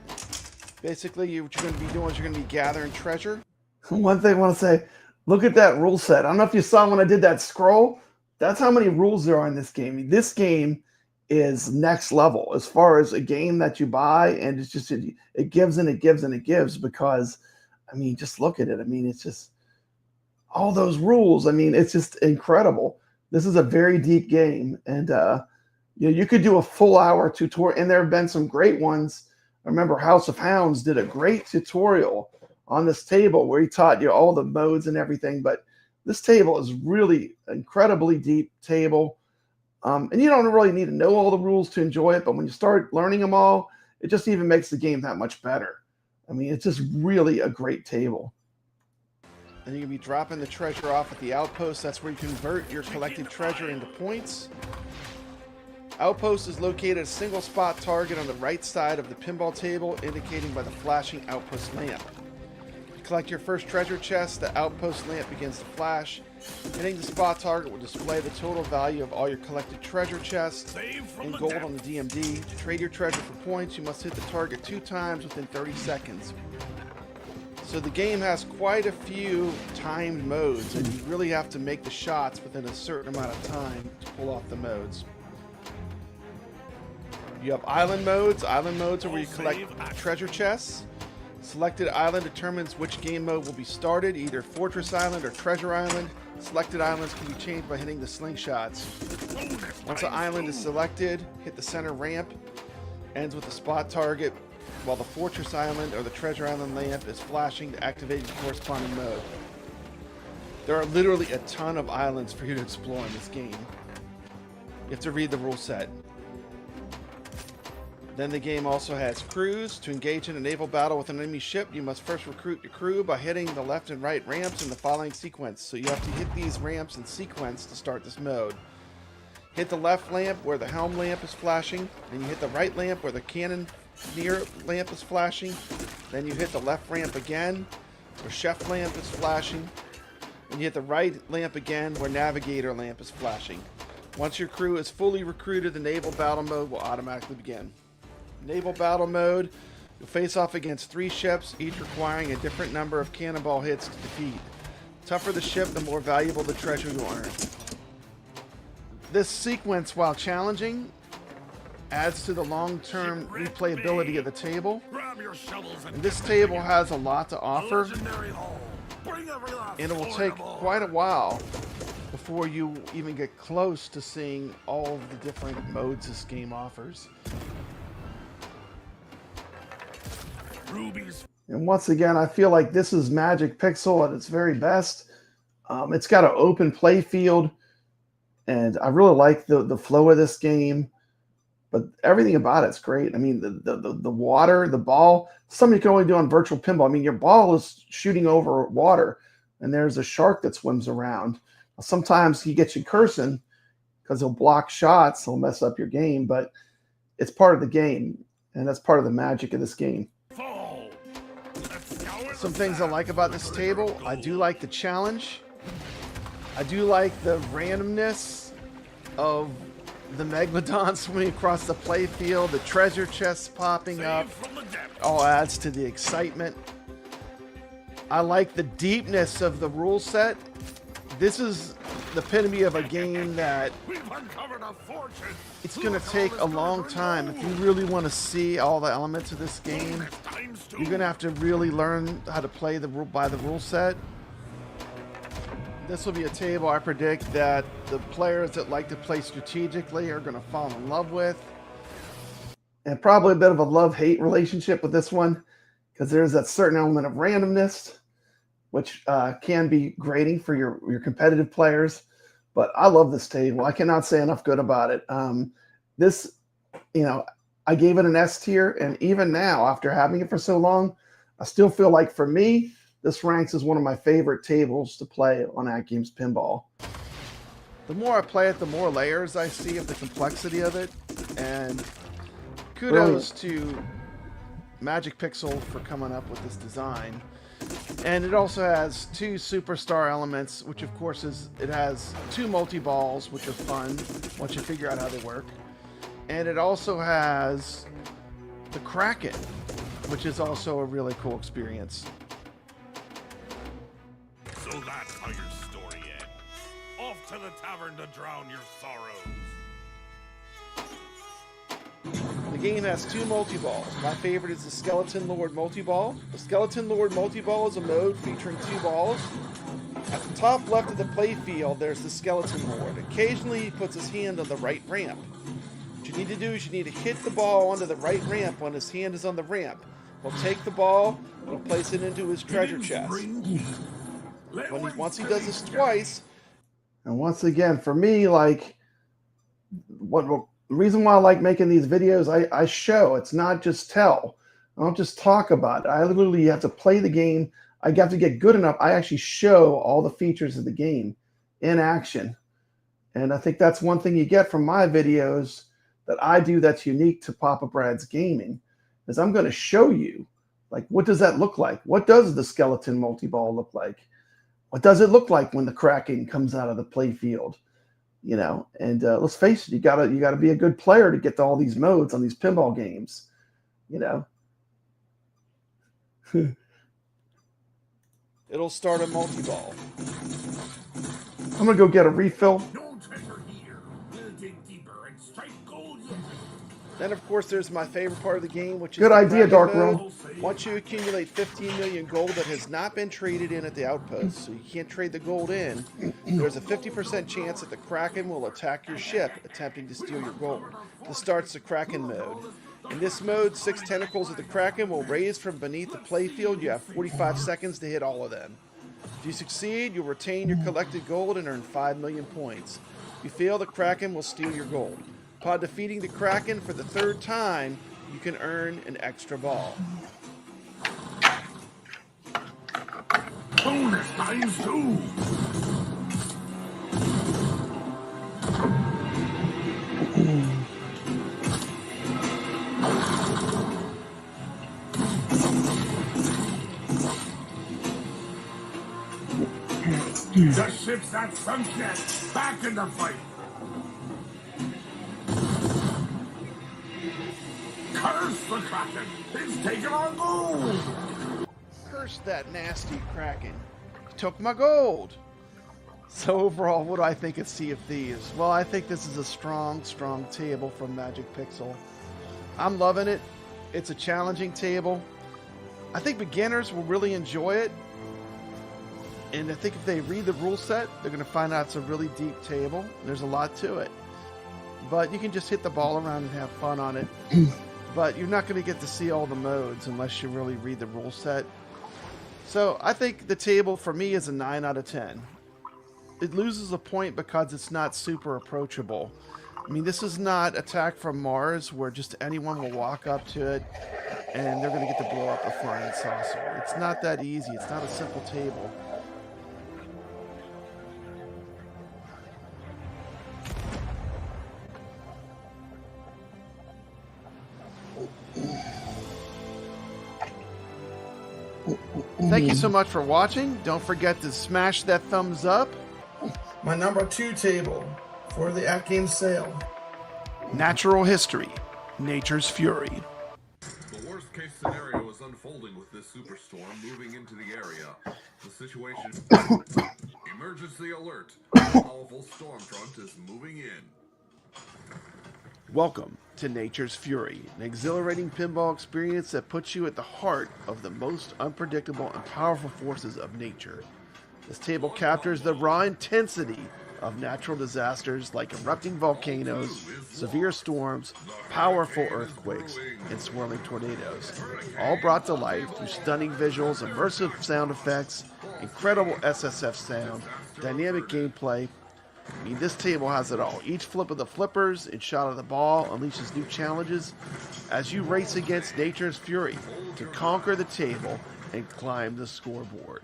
Basically, what you're going to be doing is you're going to be gathering treasure. One thing I want to say, look at that rule set. I don't know if you saw when I did that scroll. That's how many rules there are in this game. This game is next level as far as a game that you buy, and it's just it gives and it gives and it gives because, I mean, just look at it. I mean, it's just all those rules. I mean, it's just incredible. This is a very deep game, and you know, you could do a full hour tutorial, and there have been some great ones. I remember House of Hounds did a great tutorial on this table where he taught you all the modes and everything. But this table is really incredibly deep table. And you don't really need to know all the rules to enjoy it, but when you start learning them all, it just even makes the game that much better. I mean, it's just really a great table. Then you're going to be dropping the treasure off at the outpost. That's where you convert your collected treasure into points. Outpost is located at a single spot target on the right side of the pinball table, indicated by the flashing outpost lamp. You collect your first treasure chest, the outpost lamp begins to flash. Hitting the spot target will display the total value of all your collected treasure chests in gold on the DMD. To trade your treasure for points, you must hit the target 2 times within 30 seconds. So the game has quite a few timed modes, and you really have to make the shots within a certain amount of time to pull off the modes. You have island modes. Island modes are where you collect treasure chests. Selected island determines which game mode will be started, either Fortress Island or Treasure Island. Selected islands can be changed by hitting the slingshots. Once an island is selected, hit the center ramp. Ends with the spot target, while the Fortress Island or the Treasure Island lamp is flashing to activate the corresponding mode. There are literally a ton of islands for you to explore in this game. You have to read the rule set. Then the game also has crews. To engage in a naval battle with an enemy ship, you must first recruit your crew by hitting the left and right ramps in the following sequence. So you have to hit these ramps in sequence to start this mode. Hit the left lamp where the helm lamp is flashing, and you hit the right lamp where the cannon near lamp is flashing. Then you hit the left ramp again where chef lamp is flashing, and you hit the right lamp again where navigator lamp is flashing. Once your crew is fully recruited, the naval battle mode will automatically begin. Naval battle mode, you'll face off against 3 ships, each requiring a different number of cannonball hits to defeat. The tougher the ship, the more valuable the treasure you'll earn. This sequence, while challenging, adds to the long-term replayability of the table. And this table has a lot to offer, and it will take quite a while before you even get close to seeing all of the different modes this game offers. And once again, I feel like this is Magic Pixel at its very best. It's got an open play field, and I really like the flow of this game. But everything about it's great. I mean, the water, the ball, something you can only do on virtual pinball. I mean, your ball is shooting over water, and there's a shark that swims around. Sometimes he gets you cursing because he'll block shots, he'll mess up your game, but it's part of the game, and that's part of the magic of this game. Some things I like about this table, I do like the challenge. I do like the randomness of the Megalodon swimming across the play field, the treasure chests popping up, all adds to the excitement. I like the deepness of the rule set. This is the epitome of a game that it's going to take a long time. If you really want to see all the elements of this game, you're going to have to really learn how to play by the rule set. This will be a table I predict that the players that like to play strategically are going to fall in love with. And probably a bit of a love-hate relationship with this one, because there's that certain element of randomness, which can be grating for your competitive players. But I love this table. I cannot say enough good about it. This, I gave it an S tier, and even now, after having it for so long, I still feel like, for me, this ranks as one of my favorite tables to play on AtGames Pinball. The more I play it, the more layers I see of the complexity of it, and kudos to Magic Pixel for coming up with this design. And it also has 2 superstar elements, which of course it has 2 multi-balls, which are fun once you figure out how they work. And it also has the Kraken, which is also a really cool experience. So that's how your story ends. Off to the tavern to drown your sorrows. The game has 2 multi-balls. My favorite is the Skeleton Lord multi-ball. The Skeleton Lord multi-ball is a mode featuring 2 balls. At the top left of the play field, there's the Skeleton Lord. Occasionally, he puts his hand on the right ramp. What you need to do is you need to hit the ball onto the right ramp when his hand is on the ramp. He'll take the ball, he'll place it into his treasure chest. Once he does this twice, and once again, for me, like, the reason why I like making these videos, I show. It's not just tell. I don't just talk about it. I literally have to play the game. I have to get good enough. I actually show all the features of the game in action. And I think that's one thing you get from my videos that I do that's unique to Papa Brad's Gaming, is I'm going to show you, like, what does that look like? What does the skeleton multi-ball look like? What does it look like when the Kraken comes out of the play field? You know, and let's face it, you gotta be a good player to get to all these modes on these pinball games. You know. it'll start a multi-ball. I'm gonna go get a refill. No treasure here. We'll dig deeper and strike gold yet. Then, of course, there's my favorite part of the game, which is Good the idea, Kraken Dark mode. Room. Once you accumulate 15 million gold that has not been traded in at the outpost, so you can't trade the gold in, there's a 50% chance that the Kraken will attack your ship, attempting to steal your gold. This starts the Kraken mode. In this mode, 6 tentacles of the Kraken will raise from beneath the playfield. You have 45 seconds to hit all of them. If you succeed, you'll retain your collected gold and earn 5 million points. If you fail, the Kraken will steal your gold. Upon defeating the Kraken for the 3rd time, you can earn an extra ball. Bonus times 2. The ship's not sunk yet. Back in the fight. Curse the Kraken! He's taken our gold! Curse that nasty Kraken. He took my gold. So overall, what do I think of Sea of Thieves? Well, I think this is a strong table from Magic Pixel. I'm loving it. It's a challenging table. I think beginners will really enjoy it. And I think if they read the rule set, they're going to find out it's a really deep table. There's a lot to it. But you can just hit the ball around and have fun on it. But you're not going to get to see all the modes unless you really read the rule set. So I think the table for me is a 9 out of 10. It loses a point because it's not super approachable. I mean, this is not Attack from Mars where just anyone will walk up to it and they're going to get to blow up a flying saucer. It's not that easy. It's not a simple table. Thank you so much for watching. Don't forget to smash that thumbs up. My number 2 table for the AtGames Sale. Natural History, Nature's Fury. The worst case scenario is unfolding with this superstorm moving into the area. The situation... Emergency alert. A powerful storm front is moving in. Welcome to Nature's Fury, an exhilarating pinball experience that puts you at the heart of the most unpredictable and powerful forces of nature. This table captures the raw intensity of natural disasters like erupting volcanoes, severe storms, powerful earthquakes, and swirling tornadoes, all brought to life through stunning visuals, immersive sound effects, incredible SSF sound, dynamic gameplay. I mean, this table has it all. Each flip of the flippers and shot of the ball unleashes new challenges as you race against nature's fury to conquer the table and climb the scoreboard.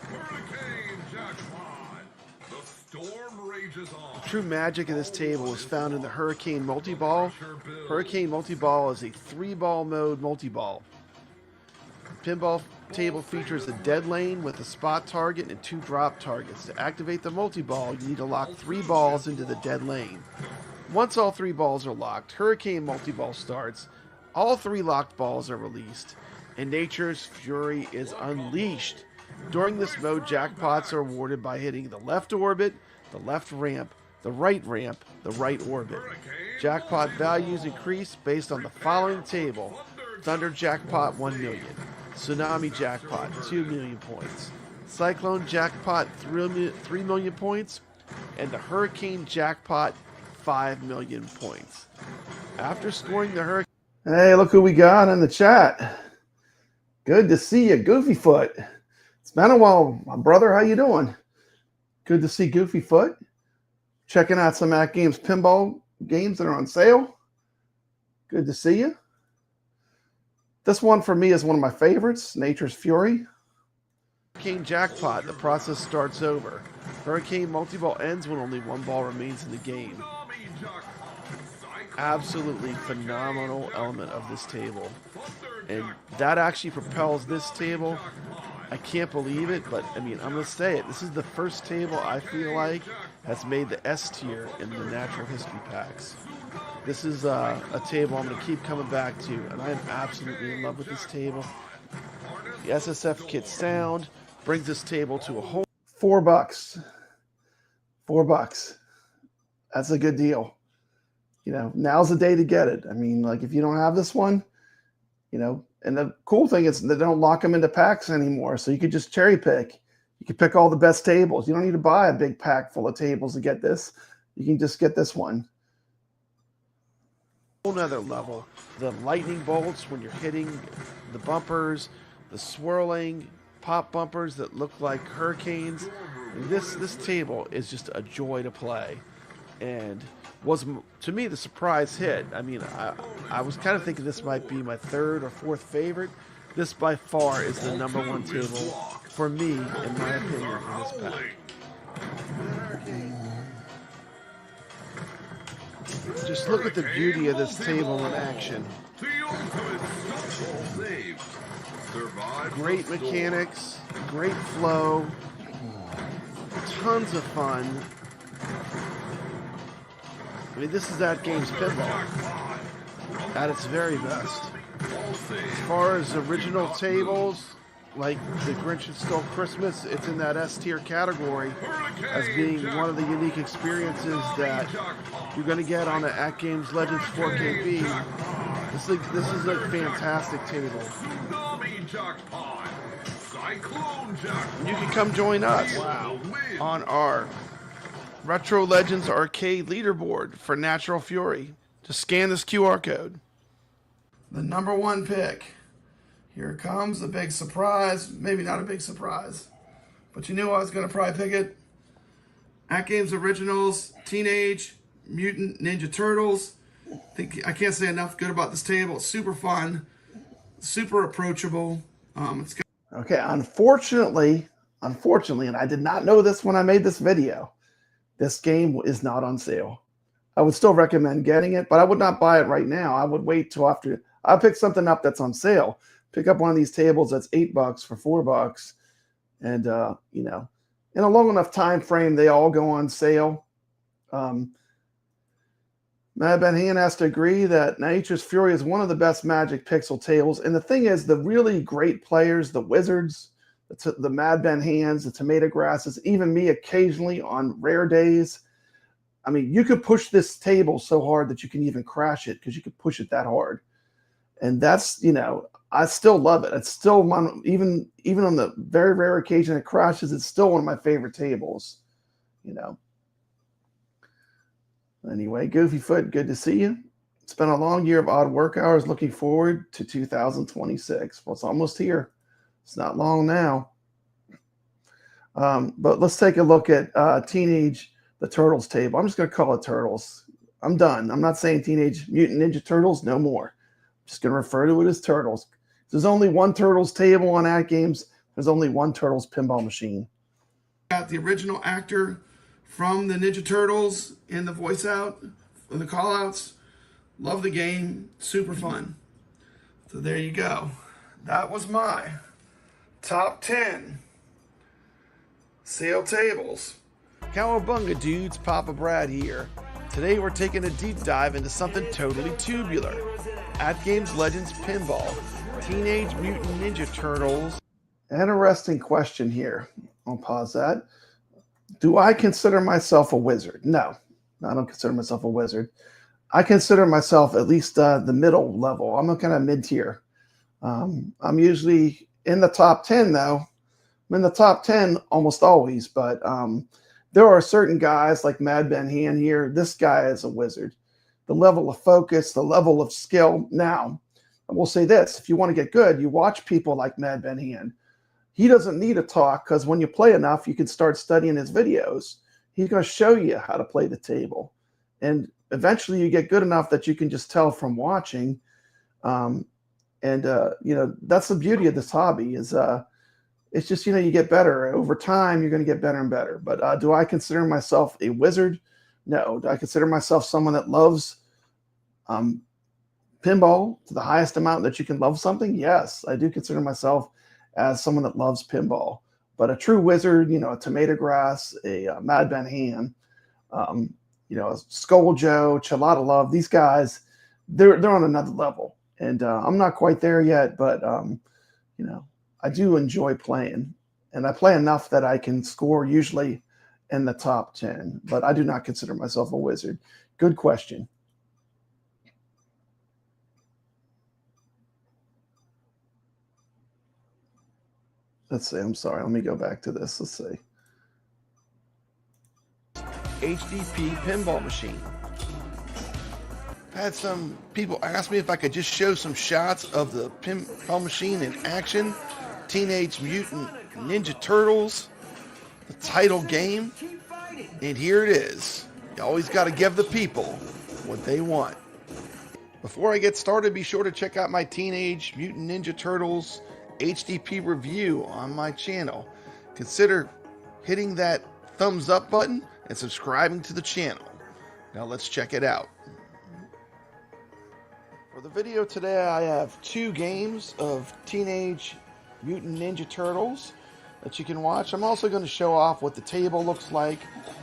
Hurricane Jackpot! The storm rages on. The true magic of this table is found in the Hurricane Multi-Ball. Hurricane Multi-Ball is a 3-ball mode multi-ball. The pinball table features a dead lane with a spot target and 2 drop targets. To activate the multi-ball, you need to lock 3 balls into the dead lane. Once all 3 balls are locked, Hurricane Multi-Ball starts. All 3 locked balls are released, and nature's fury is unleashed. During this mode, jackpots are awarded by hitting the left orbit, the left ramp, the right orbit. Jackpot values increase based on the following table. Thunder Jackpot 1 million. Tsunami Jackpot 2 million points. Cyclone Jackpot 3 million points. And the Hurricane Jackpot 5 million points. After scoring the Hurricane... Hey, look who we got in the chat. Good to see you, Goofyfoot. It's been a while, my brother. How you doing? Good to see Goofyfoot. Checking out some AtGames pinball games that are on sale. Good to see you. This one for me is one of my favorites, Nature's Fury. Hurricane Jackpot, the process starts over. Hurricane multi-ball ends when only one ball remains in the game. Absolutely phenomenal element of this table. And that actually propels this table. I can't believe it, but I mean, I'm going to say it. This is the first table I feel like has made the S tier in the natural history packs. This is a table I'm going to keep coming back to, and I am absolutely in love with this table. The SSF kit sound brings this table to a whole $4. $4. That's a good deal. You know, now's the day to get it. I mean, like if you don't have this one, you know, and the cool thing is they don't lock them into packs anymore. So you could just cherry pick. You could pick all the best tables. You don't need to buy a big pack full of tables to get this. You can just get this one. whole nother level. The lightning bolts when you're hitting the bumpers, the swirling pop bumpers that look like hurricanes. This table is just a joy to play, and was to me the surprise hit. I mean, I was kind of thinking this might be my third or fourth favorite. This by far is the #1 table for me, in my opinion, in this pack. Just look at the beauty of this table in action. Great mechanics, great flow, tons of fun. I mean, this is AtGames pinball at its very best. As far as original tables, like the Grinch Stole Christmas, it's in that S tier category as being one of the unique experiences that you're going to get on the AtGames Legends 4KP. This is a fantastic table. And you can come join us on our Retro Legends Arcade leaderboard for Natural Fury. Just scan this QR code. The #1 pick. Here it comes, the big surprise. Maybe not a big surprise, but you knew I was going to probably pick it. AtGames Originals, Teenage Mutant Ninja Turtles. I can't say enough good about this table. It's super fun, super approachable. Okay, unfortunately, and I did not know this when I made this video, this game is not on sale. I would still recommend getting it, but I would not buy it right now. I would wait till after I pick something up that's on sale. Pick up one of these tables that's $8 for $4, and you know, in a long enough time frame, they all go on sale. Mad Ben Han has to agree that Nature's Fury is one of the best Magic Pixel tables. And the thing is, the really great players, the Wizards, the Mad Ben Hands, the Tomato Grasses, even me occasionally on rare days. I mean, you could push this table so hard that you can even crash it because you could push it that hard. And that's, you know, I still love it. It's still one, even on the very rare occasion it crashes, it's still one of my favorite tables, you know. Anyway, Goofyfoot, good to see you. It's been a long year of odd work hours. Looking forward to 2026. Well, it's almost here. It's not long now. But let's take a look at the Turtles table. I'm just going to call it Turtles. I'm done. I'm not saying Teenage Mutant Ninja Turtles no more. I'm just going to refer to it as Turtles. There's only one Turtles table on AtGames. There's only one Turtles pinball machine. Got the original actor from the Ninja Turtles in the voice out, in the call outs. Love the game, super fun. So there you go. That was my top 10 sale tables. Cowabunga dudes, Papa Brad here. Today we're taking a deep dive into something totally tubular. AtGames Legends Pinball, Teenage Mutant Ninja Turtles. Interesting question here. I'll pause that. Do I consider myself a wizard? No, I don't consider myself a wizard. I consider myself at least the middle level. I'm a kind of mid-tier. I'm usually in the top 10, though. I'm in the top 10 almost always, but there are certain guys like Mad Ben Han here. This guy is a wizard. the level of focus, the level of skill. Now, I will say this, if you want to get good, you watch people like Mad Ben Hand. He doesn't need to talk, because when you play enough, you can start studying his videos. He's going to show you how to play the table. And eventually you get good enough that you can just tell from watching. You know, that's the beauty of this hobby is it's just, you know, you get better. Over time, you're going to get better and better. But do I consider myself a wizard? No. Do I consider myself someone that loves pinball to the highest amount that you can love something? Yes, I do consider myself as someone that loves pinball. But a true wizard, you know, a Tomato Grass, a Mad Ben Hand, you know, Skull Joe, Chelada Love, these guys, they're on another level. And I'm not quite there yet, but, you know, I do enjoy playing. And I play enough that I can score usually in the top 10. But I do not consider myself a wizard. Good question. Let's see. I'm sorry. Let me go back to this. Let's see. HDP pinball machine. I had some people ask me if I could just show some shots of the pinball machine in action. Teenage Mutant Ninja Turtles, the title game, and here it is. You always got to give the people what they want. Before I get started, be sure to check out my Teenage Mutant Ninja Turtles HDP review on my channel. Consider hitting that thumbs up button and subscribing to the channel. Now let's check it out. For the video today, I have 2 games of Teenage Mutant Ninja Turtles that you can watch. I'm also going to show off what the table looks like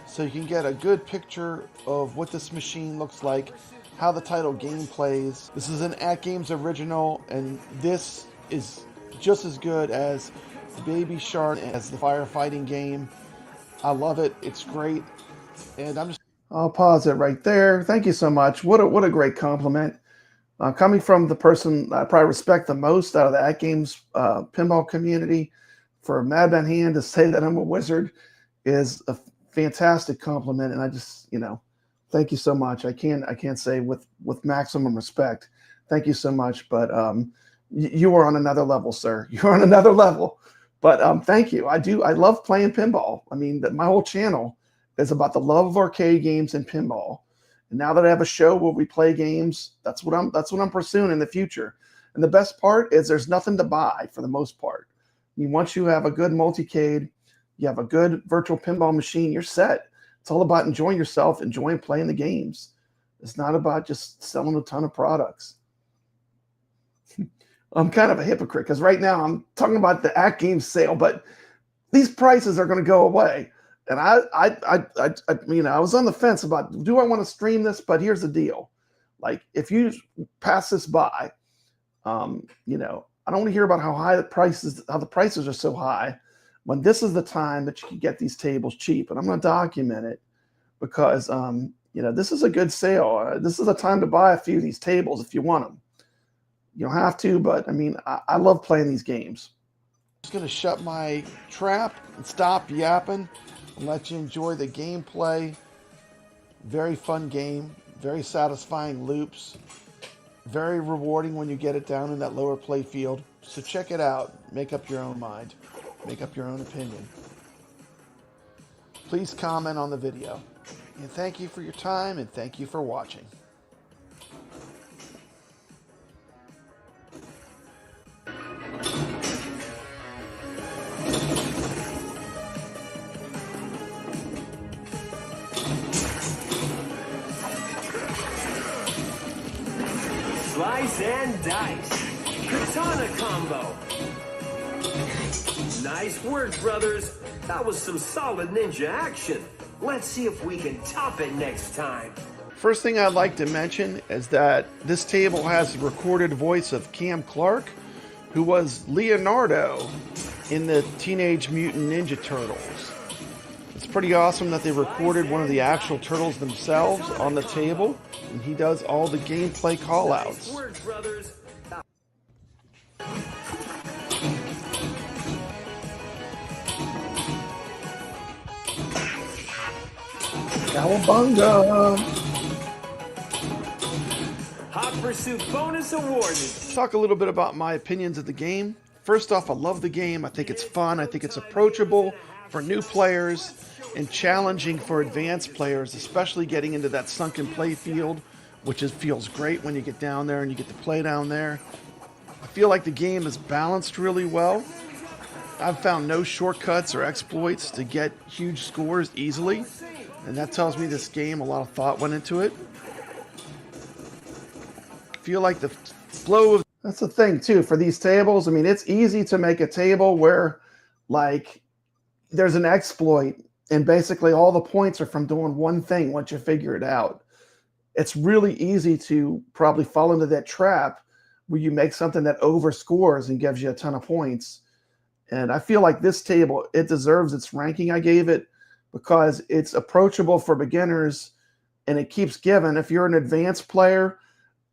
so you can get a good picture of what this machine looks like, how the title game plays. This is an AtGames original, and this is just as good as Baby Shark, as the firefighting game. I love it. It's great. And I'll pause it right there. Thank you so much. What a great compliment. Coming from the person I probably respect the most out of the AtGames pinball community, for Mad Ben Hand to say that I'm a wizard is a fantastic compliment. And I just, you know, thank you so much. I can't say with maximum respect. Thank you so much. But you are on another level, sir. You're on another level. But thank you. I love playing pinball. I mean, my whole channel is about the love of arcade games and pinball. And now that I have a show where we play games, that's what I'm pursuing in the future. And the best part is there's nothing to buy for the most part. I mean, once you have a good multicade, you have a good virtual pinball machine, you're set. It's all about enjoying yourself, enjoying playing the games. It's not about just selling a ton of products. I'm kind of a hypocrite because right now I'm talking about the AtGames sale, but these prices are going to go away. And I mean, I was on the fence about, do I want to stream this? But here's the deal. Like, if you pass this by, you know, I don't want to hear about how the prices are so high when this is the time that you can get these tables cheap. And I'm going to document it because, you know, this is a good sale. This is a time to buy a few of these tables if you want them. You don't have to, but I mean, I love playing these games. I'm just going to shut my trap and stop yapping and let you enjoy the gameplay. Very fun game, very satisfying loops, very rewarding when you get it down in that lower play field. So check it out. Make up your own mind. Make up your own opinion. Please comment on the video. And thank you for your time, and thank you for watching. Slice and dice. Katana combo. Nice work, brothers. That was some solid ninja action. Let's see if we can top it next time. First thing I'd like to mention is that this table has the recorded voice of Cam Clark, who was Leonardo in the Teenage Mutant Ninja Turtles. It's pretty awesome that they recorded one of the actual turtles themselves on the table, and he does all the gameplay callouts. Nice work, brothers. Cowabunga! Hot Pursuit bonus awarded. Talk a little bit about my opinions of the game. First off, I love the game. I think it's fun. I think it's approachable for new players and challenging for advanced players, especially getting into that sunken play field, which feels great when you get down there and you get to play down there. I feel like the game is balanced really well. I've found no shortcuts or exploits to get huge scores easily, and that tells me this game, a lot of thought went into it. I feel like the flow of... That's the thing too for these tables. I mean, it's easy to make a table where like there's an exploit and basically all the points are from doing one thing once you figure it out. It's really easy to probably fall into that trap where you make something that overscores and gives you a ton of points. And I feel like this table, it deserves its ranking I gave it because it's approachable for beginners and it keeps giving. If you're an advanced player,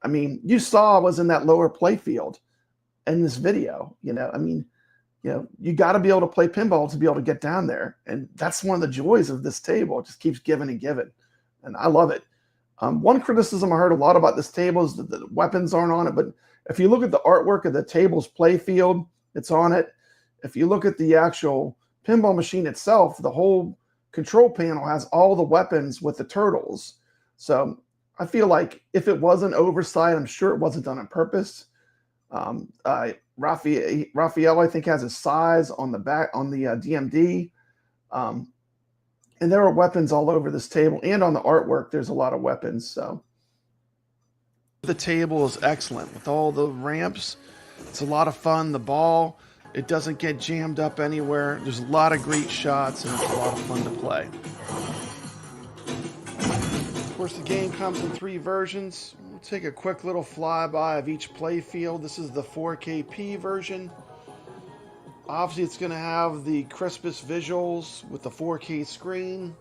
I mean, you saw I was in that lower play field in this video, you know, I mean, you know, you got to be able to play pinball to be able to get down there. And that's one of the joys of this table. It just keeps giving and giving. And I love it. One criticism I heard a lot about this table is that the weapons aren't on it. But if you look at the artwork of the table's play field, it's on it. If you look at the actual pinball machine itself, the whole control panel has all the weapons with the turtles. So I feel like if it was an oversight, I'm sure it wasn't done on purpose. Raphael, I think, has his size on the back on the DMD. And there are weapons all over this table, and on the artwork, there's a lot of weapons. So the table is excellent with all the ramps. It's a lot of fun. The ball, it doesn't get jammed up anywhere. There's a lot of great shots, and it's a lot of fun to play. Of course, the game comes in 3 versions. We'll take a quick little flyby of each play field. This is the 4KP version. Obviously, it's going to have the crispest visuals with the 4K screen.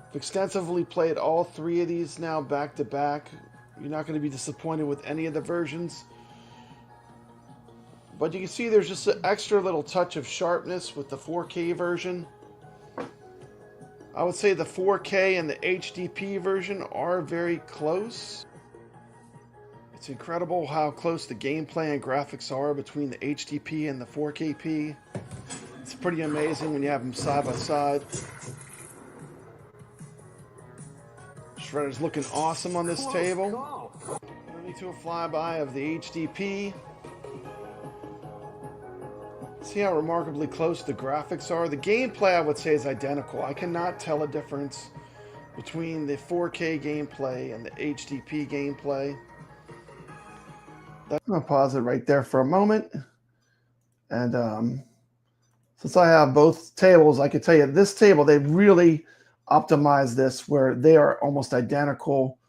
I've extensively played all 3 of these now back to back. You're not going to be disappointed with any of the versions. But you can see there's just an extra little touch of sharpness with the 4K version. I would say the 4K and the HDP version are very close. It's incredible how close the gameplay and graphics are between the HDP and the 4KP. It's pretty amazing when you have them side by side. Shredder's looking awesome on this table. Moving to a flyby of the HDP. See how remarkably close the graphics are. The gameplay, I would say, is identical. I cannot tell a difference between the 4K gameplay and the HDP gameplay. I'm going to pause it right there for a moment. And since I have both tables, I can tell you this table, they really optimized this where they are almost identical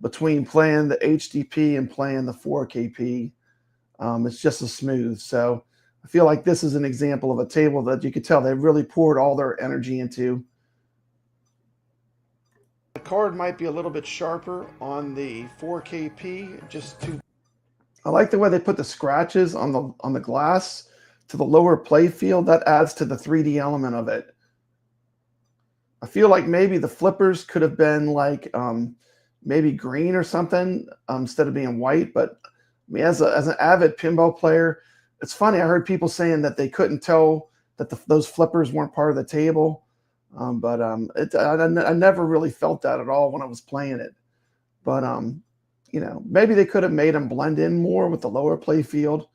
between playing the HDP and playing the 4KP. It's just as smooth. So I feel like this is an example of a table that you could tell they really poured all their energy into. The card might be a little bit sharper on the 4KP, just to... I like the way they put the scratches on the glass to the lower play field. That adds to the 3D element of it. I feel like maybe the flippers could have been like maybe green or something instead of being white. But I mean, as an avid pinball player, it's funny. I heard people saying that they couldn't tell that those flippers weren't part of the table. I never really felt that at all when I was playing it. But you know, maybe they could have made them blend in more with the lower play field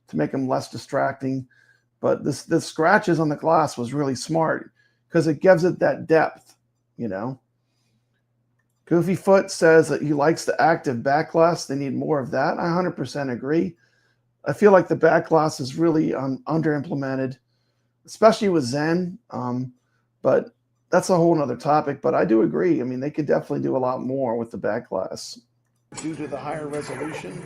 to make them less distracting. But the scratches on the glass was really smart because it gives it that depth, you know. Goofy Foot says that he likes the active back glass. They need more of that. I 100% agree. I feel like the back glass is really under-implemented, especially with Zen. But that's a whole nother topic. But I do agree. I mean, they could definitely do a lot more with the back glass due to the higher resolution.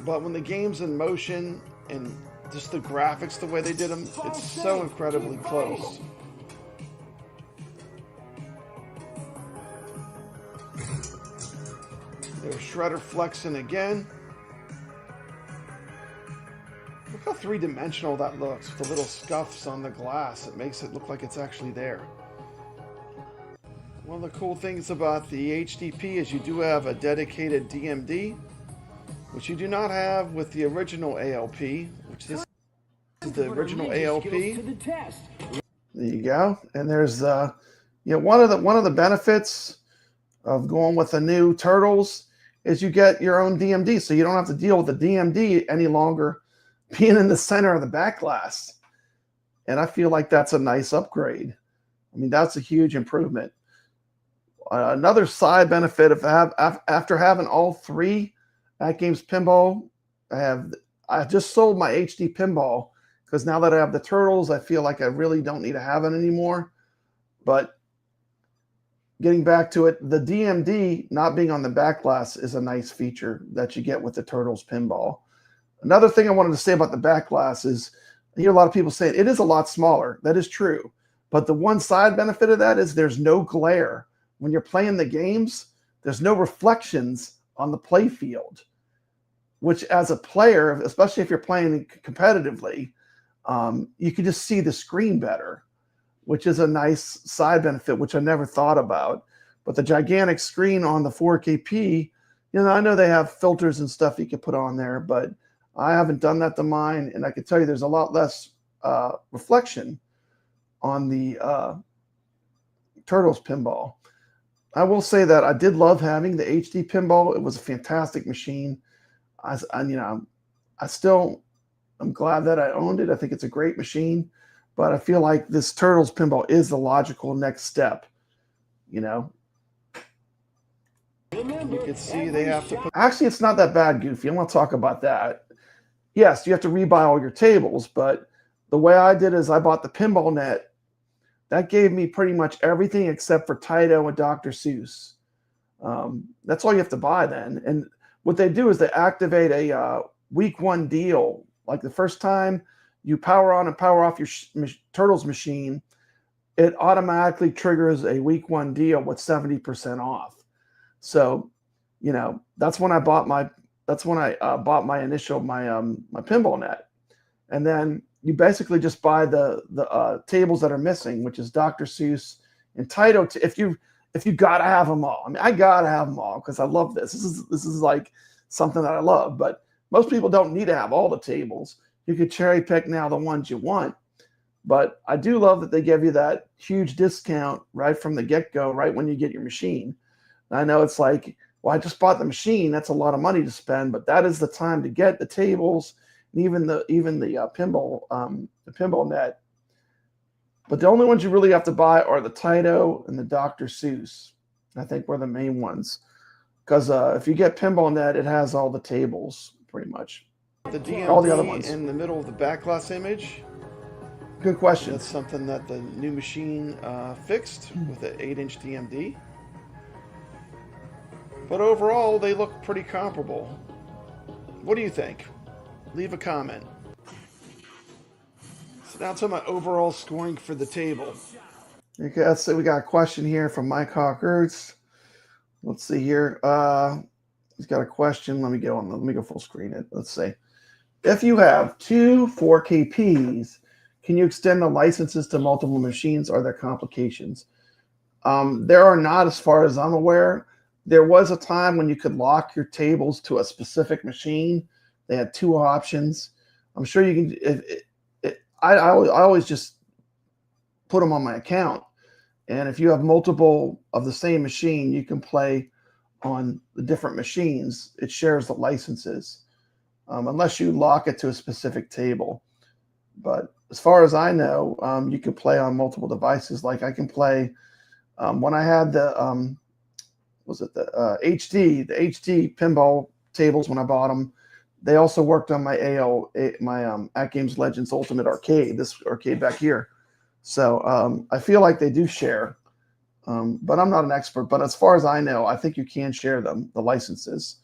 But when the game's in motion and just the graphics, the way they did them, it's so incredibly close. There's Shredder flexing again. Look how three-dimensional that looks with the little scuffs on the glass. It makes it look like it's actually there. One of the cool things about the HDP is you do have a dedicated DMD, which you do not have with the original ALP, which this is the original ALP. There you go. And there's one of the benefits of going with the new Turtles is you get your own DMD, so you don't have to deal with the DMD any longer being in the center of the back glass. And I feel like that's a nice upgrade. I mean, that's a huge improvement. Another side benefit of after having all three AtGames Pinball, I just sold my HD Pinball because now that I have the Turtles, I feel like I really don't need to have it anymore. But getting back to it, the DMD not being on the back glass is a nice feature that you get with the Turtles Pinball. Another thing I wanted to say about the back glass is I hear a lot of people saying it is a lot smaller. That is true. But the one side benefit of that is there's no glare. When you're playing the games, there's no reflections on the play field, which as a player, especially if you're playing competitively, you can just see the screen better, which is a nice side benefit, which I never thought about. But the gigantic screen on the 4KP, I know they have filters and stuff you can put on there, but I haven't done that to mine, and I can tell you there's a lot less reflection on the Turtles Pinball. I will say that I did love having the HD Pinball. It was a fantastic machine. I'm glad that I owned it. I think it's a great machine, but I feel like this Turtles Pinball is the logical next step. You can see they have to put... Actually, it's not that bad, Goofy. I want to talk about that. Yes, you have to rebuy all your tables, but the way I did is I bought the Pinball Net. That gave me pretty much everything except for Taito and Dr. Seuss. That's all you have to buy then. And what they do is they activate a week one deal. Like the first time you power on and power off your Turtles machine, it automatically triggers a week one deal with 70% off. So, that's when I bought my initial my Pinball Net. And then you basically just buy the tables that are missing, which is Dr. Seuss and Taito. If you gotta have them all. I mean, I gotta have them all because I love this. This is like something that I love. But most people don't need to have all the tables. You could cherry pick now the ones you want. But I do love that they give you that huge discount right from the get-go, right when you get your machine. And I know it's like, well, I just bought the machine. That's a lot of money to spend, but that is the time to get the tables. Even the Pinball Net. But the only ones you really have to buy are the Taito and the Dr. Seuss. I think were the main ones. Because if you get Pinball Net, it has all the tables, pretty much. The DMD all the other ones. In the middle of the back glass image. Good question. That's something that the new machine fixed with an 8-inch DMD. But overall, they look pretty comparable. What do you think? Leave a comment. So now to my overall scoring for the table. Okay, let's see. We got a question here from Mike Hawkers. Let's see here. He's got a question. Let me go full screen it. Let's see. If you have two 4KPs, can you extend the licenses to multiple machines? Are there complications? There are not, as far as I'm aware. There was a time when you could lock your tables to a specific machine. They had two options. I'm sure you can. I always just put them on my account. And if you have multiple of the same machine, you can play on the different machines. It shares the licenses, unless you lock it to a specific table. But as far as I know, you can play on multiple devices. Like I can play when I had the HD pinball tables when I bought them. They also worked on my AtGames Legends Ultimate Arcade, this arcade back here. So I feel like they do share, but I'm not an expert. But as far as I know, I think you can share them, the licenses.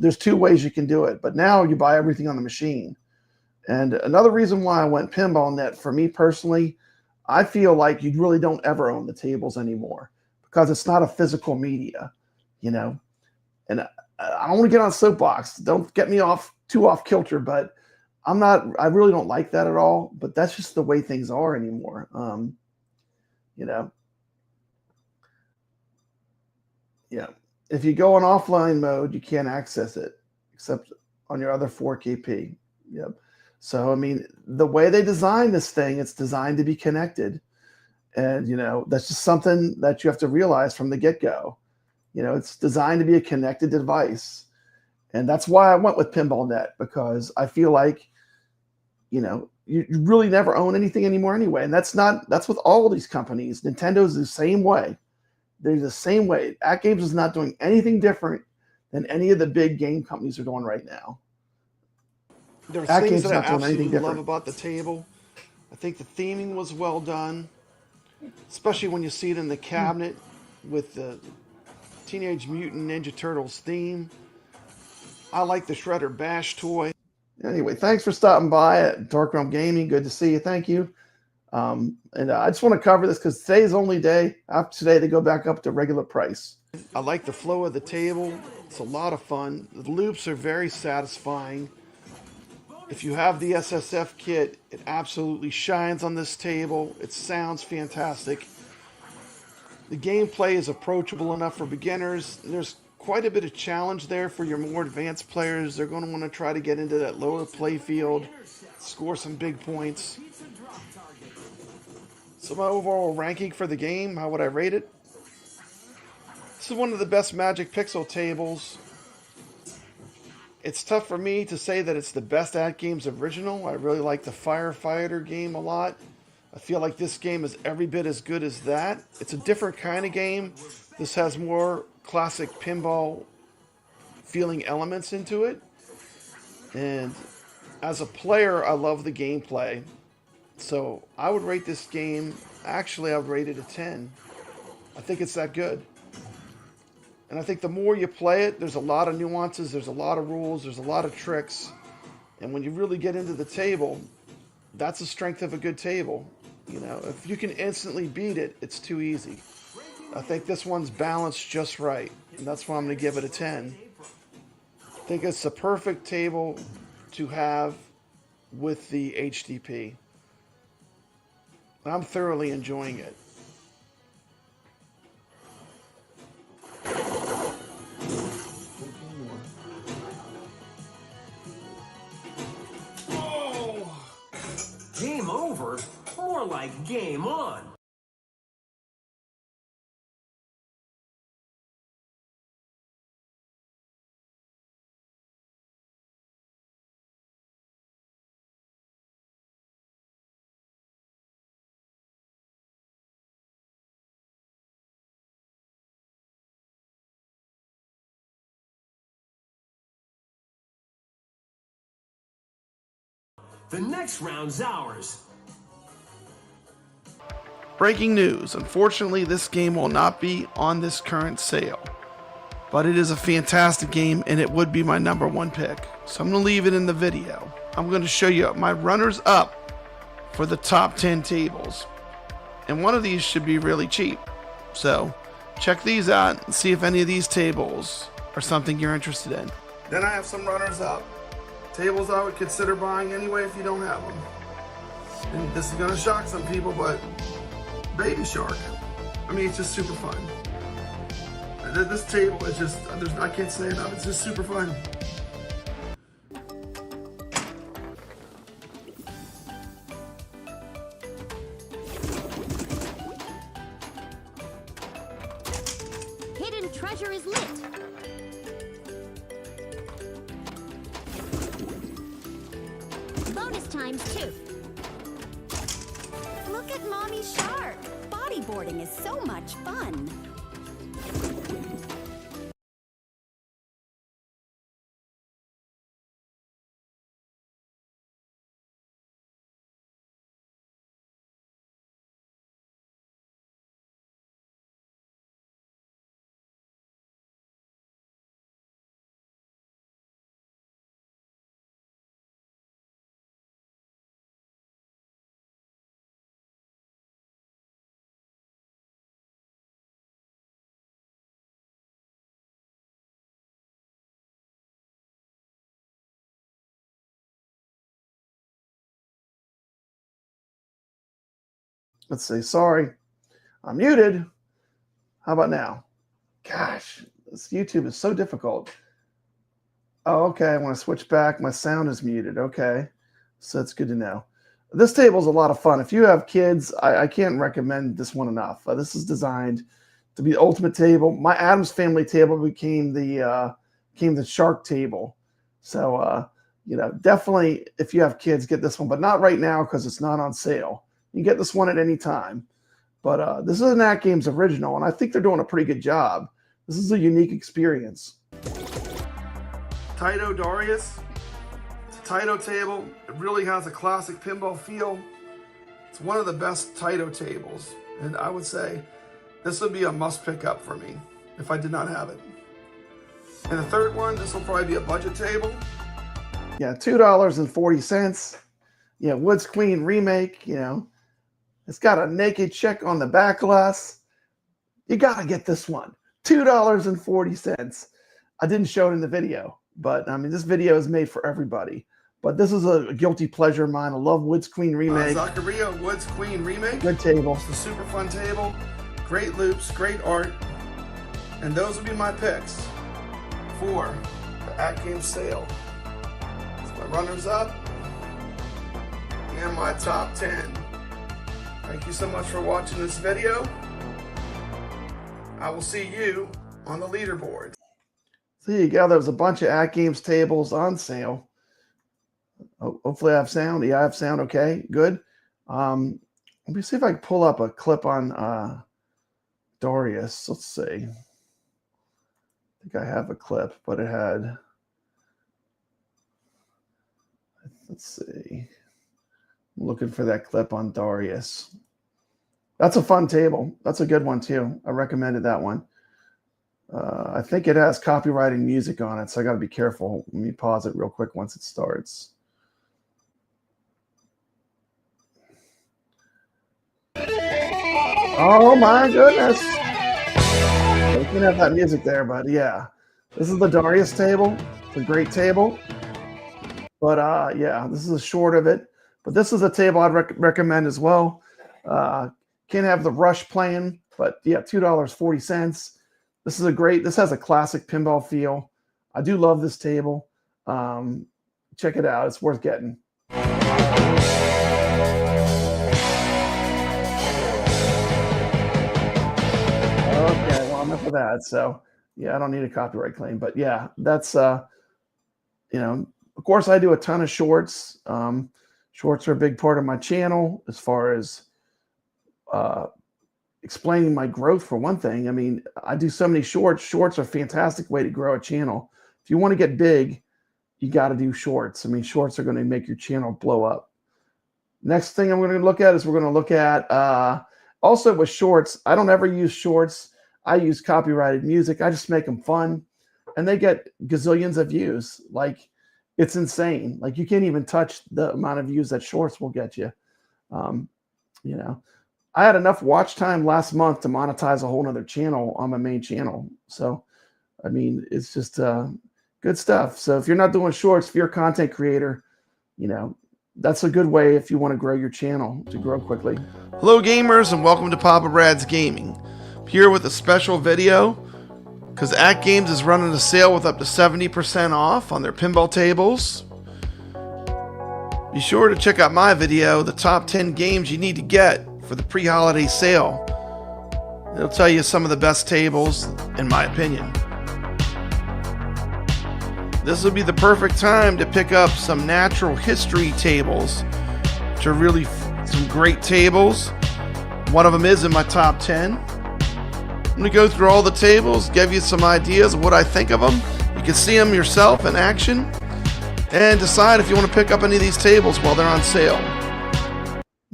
There's two ways you can do it, but now you buy everything on the machine. And another reason why I went Pinball Net, for me personally, I feel like you really don't ever own the tables anymore because it's not a physical media, And I don't want to get on a soapbox. Don't get me too off kilter, but I really don't like that at all, but that's just the way things are anymore. Yeah. If you go on offline mode, you can't access it except on your other 4KP. Yep. So, I mean, the way they designed this thing, it's designed to be connected. And, that's just something that you have to realize from the get-go. It's designed to be a connected device. And that's why I went with PinballNet, because I feel like, you really never own anything anymore anyway. And that's with all of these companies. Nintendo's the same way. They're the same way. AtGames is not doing anything different than any of the big game companies are doing right now. There's AtGames things is that I not doing anything absolutely love different. about the table. I think the theming was well done, especially when you see it in the cabinet with the Teenage Mutant Ninja Turtles theme. I like the Shredder Bash toy. Anyway, thanks for stopping by at Dark Realm Gaming. Good to see you. Thank you. And I just want to cover this because today's the only day. After today, they go back up to regular price. I like the flow of the table. It's a lot of fun. The loops are very satisfying. If you have the SSF kit, it absolutely shines on this table. It sounds fantastic. The gameplay is approachable enough for beginners. There's quite a bit of challenge there for your more advanced players. They're going to want to try to get into that lower play field, score some big points. So my overall ranking for the game, how would I rate it? This is one of the best Magic Pixel tables. It's tough for me to say that it's the best AtGames original. I really like the Firefighter game a lot. I feel like this game is every bit as good as that. It's a different kind of game. This has more classic pinball feeling elements into it. And as a player, I love the gameplay. So I would rate this game, actually I would rate it a 10. I think it's that good. And I think the more you play it, there's a lot of nuances, there's a lot of rules, there's a lot of tricks. And when you really get into the table, that's the strength of a good table. If you can instantly beat it, it's too easy. I think this one's balanced just right. And that's why I'm going to give it a 10. I think it's the perfect table to have with the HDP. I'm thoroughly enjoying it. Game over? More like game on. The next round's ours. Breaking news. Unfortunately, this game will not be on this current sale. But it is a fantastic game and it would be my number one pick. So I'm going to leave it in the video. I'm going to show you my runners up for the top 10 tables. And one of these should be really cheap. So check these out and see if any of these tables are something you're interested in. Then I have some runners up. Tables I would consider buying anyway if you don't have them. And this is gonna shock some people, but Baby Shark. I mean, it's just super fun. This table is just, I can't say enough, it's just super fun. Hidden treasure is lit. Bonus times 2. Look at Mommy's shark. Bodyboarding is so much fun. Let's see. Sorry, I'm muted. How about now? Gosh, this YouTube is so difficult. Oh, okay. I want to switch back. My sound is muted. Okay. So that's good to know. This table is a lot of fun. If you have kids, I can't recommend this one enough. This is designed to be the ultimate table. My Addams Family table became the shark table. So, you know, definitely if you have kids, get this one, but not right now because it's not on sale. You can get this one at any time. But this is an AtGames original, and I think they're doing a pretty good job. This is a unique experience. Taito Darius. It's a Taito table. It really has a classic pinball feel. It's one of the best Taito tables, and I would say this would be a must pick up for me if I did not have it. And the third one, this will probably be a budget table. Yeah, $2.40. Yeah, Woods Queen remake, you know. It's got a naked check on the back glass. You got to get this one. $2.40. I didn't show it in the video, but I mean, this video is made for everybody. But this is a guilty pleasure of mine. I love Woods Queen remake. Zaccaria Woods Queen remake. Good table. It's a super fun table. Great loops, great art. And those would be my picks for the AtGames Sale. That's my runners up and my top 10. Thank you so much for watching this video. I will see you on the leaderboard. So there you go. There was a bunch of AtGames tables on sale. Hopefully I have sound. Yeah, I have sound. Okay, good. Let me see if I can pull up a clip on Darius. Let's see. I think I have a clip, but it had, let's see. I'm looking for that clip on Darius. That's a fun table. That's a good one too. I recommended that one. I think it has copyrighted music on it, so I got to be careful. Let me pause it real quick once it starts. Oh my goodness. We can have that music there, but yeah. This is the Darius table. It's a great table. But yeah, this is a short of it. But this is a table I'd recommend as well. Can't have the Rush playing, but yeah, $2.40. This is a great, this has a classic pinball feel. I do love this table. Check it out. It's worth getting. Okay, well, enough of that. So yeah, I don't need a copyright claim, but yeah, that's, you know, of course I do a ton of shorts. Shorts are a big part of my channel as far as explaining my growth for one thing. I mean, I do so many shorts. Shorts are a fantastic way to grow a channel. If you want to get big, you got to do shorts. I mean, shorts are going to make your channel blow up. Next thing I'm going to look at is we're going to look at also with shorts. I don't ever use shorts. I use copyrighted music. I just make them fun, and they get gazillions of views. Like, it's insane. Like, you can't even touch the amount of views that shorts will get you. You know, I had enough watch time last month to monetize a whole nother channel on my main channel. So, I mean, it's just good stuff. So if you're not doing shorts, if you're a content creator, you know, that's a good way if you want to grow your channel to grow quickly. Hello gamers, and welcome to Papa Brad's Gaming. I'm here with a special video because AtGames is running a sale with up to 70% off on their pinball tables. Be sure to check out my video, the top 10 games you need to get for the pre-holiday sale. It'll tell you some of the best tables, in my opinion. This will be the perfect time to pick up some natural history tables, which are really some great tables. One of them is in my top 10. I'm going to go through all the tables, give you some ideas of what I think of them. You can see them yourself in action and decide if you want to pick up any of these tables while they're on sale.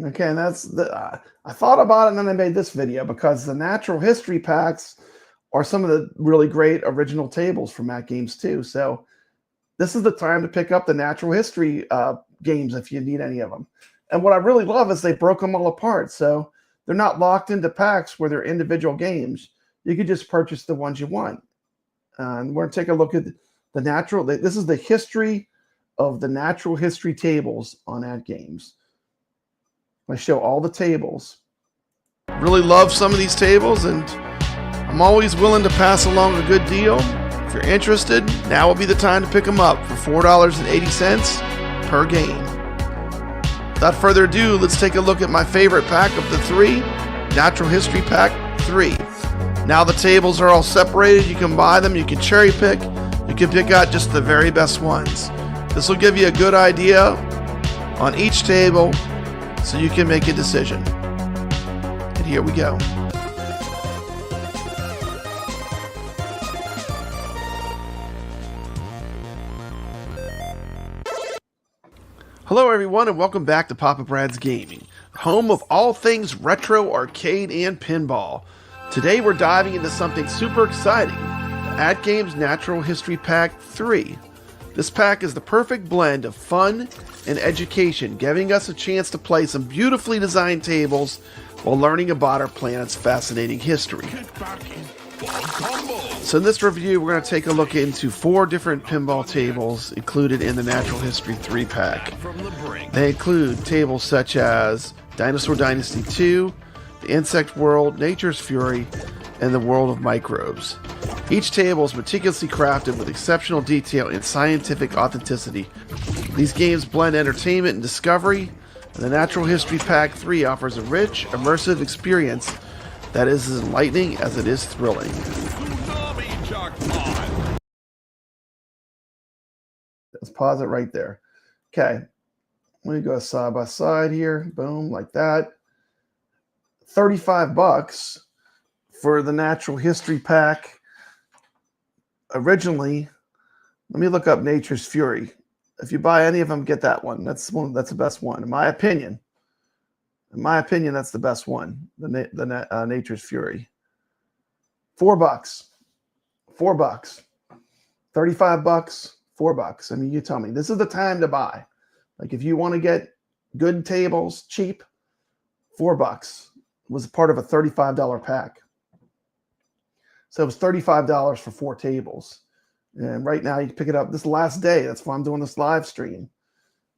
Okay, and that's the. I thought about it, and then I made this video because the natural history packs are some of the really great original tables from AtGames too. So this is the time to pick up the natural history games if you need any of them. And what I really love is they broke them all apart, so they're not locked into packs where they're individual games. You could just purchase the ones you want. And we're going to take a look at the natural. This is the history of the natural history tables on AtGames. I show all the tables. Really love some of these tables, and I'm always willing to pass along a good deal. If you're interested, now would be the time to pick them up for $4.80 per game. Without further ado, let's take a look at my favorite pack of the three, Natural History Pack 3. Now the tables are all separated. You can buy them, you can cherry pick, you can pick out just the very best ones. This will give you a good idea on each table so you can make a decision. And here we go. Hello everyone and welcome back to Papa Brad's Gaming, home of all things retro, arcade, and pinball. Today we're diving into something super exciting, the AtGames Natural History Pack 3. This pack is the perfect blend of fun and education, giving us a chance to play some beautifully designed tables while learning about our planet's fascinating history. So in this review, we're going to take a look into 4 different pinball tables included in the Natural History 3 pack. They include tables such as Dinosaur Dynasty 2, the Insect World, Nature's Fury, and the World of Microbes. Each table is meticulously crafted with exceptional detail and scientific authenticity. These games blend entertainment and discovery, and the Natural History Pack 3 offers a rich, immersive experience that is as enlightening as it is thrilling. Let's pause it right there. Okay, let me go side by side here. Boom, like that. $35 for the Natural History Pack. Originally, let me look up Nature's Fury. If you buy any of them, get that one. That's the best one, in my opinion. In my opinion, that's the best one. The Nature's Fury. $4. $4. $35. $4. I mean, you tell me. This is the time to buy. Like, if you want to get good tables cheap, $4 was part of a $35 pack. So it was $35 for 4 tables. And right now you can pick it up this last day. That's why I'm doing this live stream.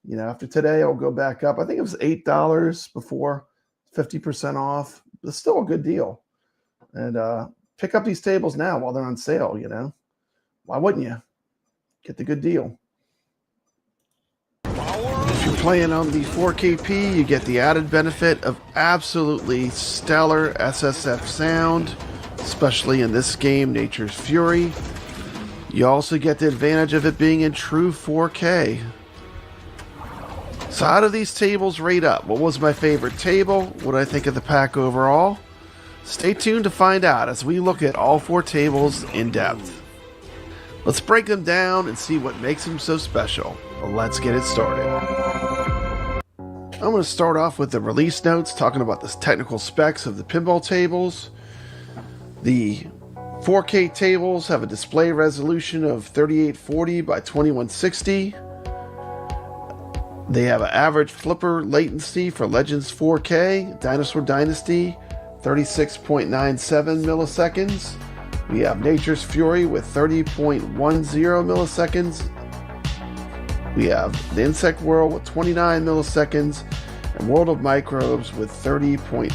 You know, after today, I'll go back up. I think it was $8 before, 50% off. It's still a good deal. And pick up these tables now while they're on sale, you know. Why wouldn't you? Get the good deal. If you're playing on the 4KP, you get the added benefit of absolutely stellar SSF sound, especially in this game, Nature's Fury. You also get the advantage of it being in true 4K. So how do these tables rate up? What was my favorite table? What do I think of the pack overall? Stay tuned to find out as we look at all 4 tables in depth. Let's break them down and see what makes them so special. Let's get it started. I'm going to start off with the release notes, talking about the technical specs of the pinball tables. The 4K tables have a display resolution of 3840 by 2160. They have an average flipper latency for Legends 4K, Dinosaur Dynasty, 36.97 milliseconds. We have Nature's Fury with 30.10 milliseconds. We have the Insect World with 29 milliseconds, and World of Microbes with 30.77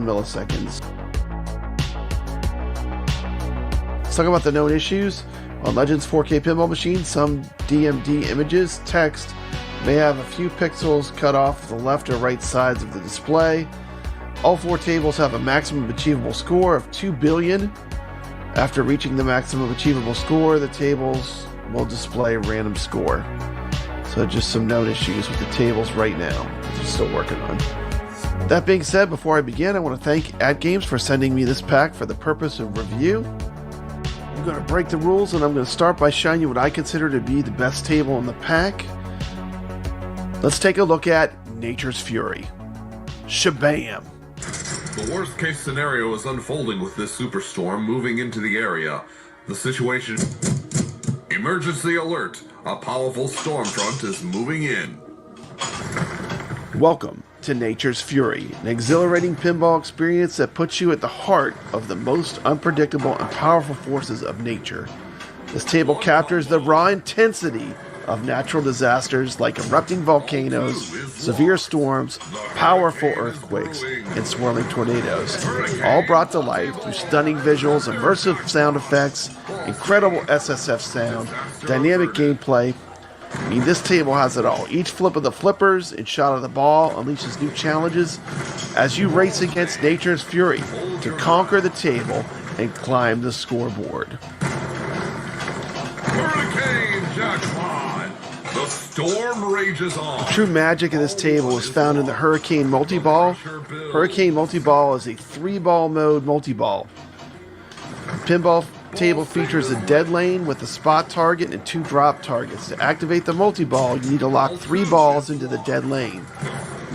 milliseconds. Let's talk about the known issues. On Legends 4K pinball machines, some DMD images, text, may have a few pixels cut off the left or right sides of the display. All 4 tables have a maximum achievable score of 2 billion. After reaching the maximum achievable score, the tables will display a random score. So just some known issues with the tables right now, which I'm still working on. That being said, before I begin, I want to thank AtGames for sending me this pack for the purpose of review. I'm going to break the rules, and I'm going to start by showing you what I consider to be the best table in the pack. Let's take a look at Nature's Fury. Shabam! The worst case scenario is unfolding with this superstorm moving into the area. The situation... Emergency alert! A powerful storm front is moving in. Welcome to Nature's Fury, an exhilarating pinball experience that puts you at the heart of the most unpredictable and powerful forces of nature. This table captures the raw intensity of natural disasters like erupting volcanoes, severe storms, powerful earthquakes, and swirling tornadoes, all brought to life through stunning visuals, immersive sound effects, incredible SSF sound, dynamic gameplay. I mean, this table has it all. Each flip of the flippers and shot of the ball unleashes new challenges as you race against nature's fury to conquer the table and climb the scoreboard. Hurricane Jackpot! The storm rages on. The true magic of this table is found in the Hurricane Multi-Ball. Hurricane Multi-Ball is a 3-ball mode multi-ball. Pinball table features a dead lane with a spot target and 2 drop targets. To activate the multi-ball, you need to lock 3 balls into the dead lane.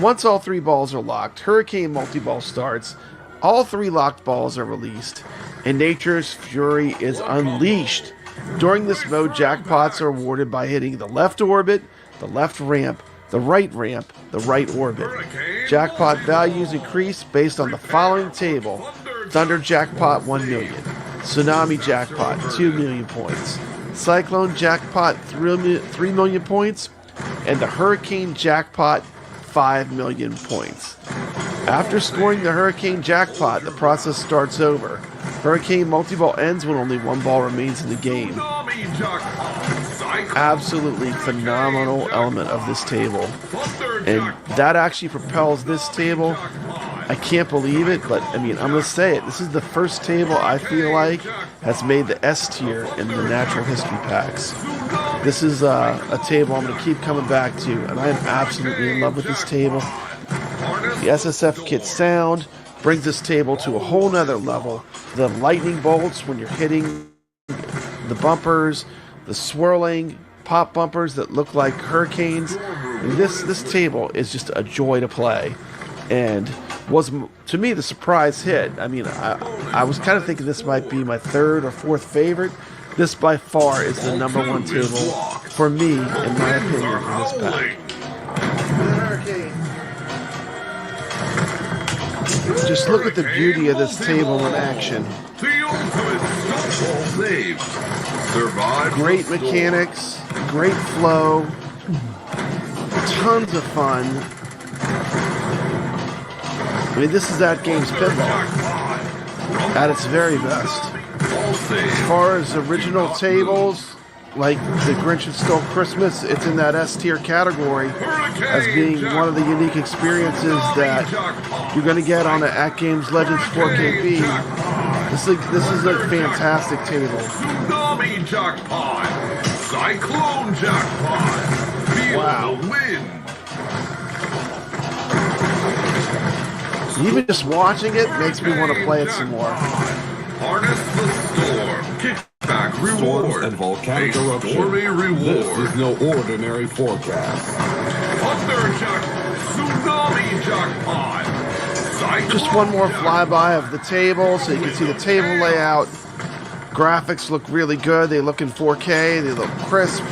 Once all 3 balls are locked, Hurricane Multi-Ball starts. All 3 locked balls are released, and nature's fury is unleashed. During this mode, jackpots are awarded by hitting the left orbit, the left ramp, the right orbit. Jackpot values increase based on the following table: Thunder Jackpot 1 million, Tsunami Jackpot 2 million points, Cyclone Jackpot 3 million points, and the Hurricane Jackpot 5 million points. After scoring the Hurricane Jackpot, the process starts over. Hurricane Multi-Ball ends when only 1 ball remains in the game. Absolutely phenomenal element of this table. And that actually propels this table. I can't believe it, but I mean, I'm going to say it. This is the first table I feel like has made the S tier in the natural history packs. This is a table I'm going to keep coming back to, and I am absolutely in love with this table. The SSF kit sound brings this table to a whole nother level. The lightning bolts when you're hitting the bumpers, the swirling pop bumpers that look like hurricanes. And this table is just a joy to play, and was, to me, the surprise hit. I mean, I was kind of thinking this might be my 3rd or 4th favorite. This by far is the #1 table for me, in my opinion, for this pack. Just look at the beauty of this table in action. Great mechanics, great flow, tons of fun. I mean, this is AtGames Pinball at its very best. As far as original tables, like the Grinch Who Stole Christmas, it's in that S tier category as being one of the unique experiences that you're going to get on the AtGames Legends 4KP. This is a fantastic table. Tsunami Jackpot! Cyclone Jackpot! Wow. Even just watching it makes me want to play it some more. Harness the storm. Kickback reward. Storms and volcanic eruption. This is no ordinary forecast. Thunder Jackpot. Tsunami Jackpot. Just one more flyby of the table so you can see the table layout. Graphics look really good. They look in 4K. They look crisp.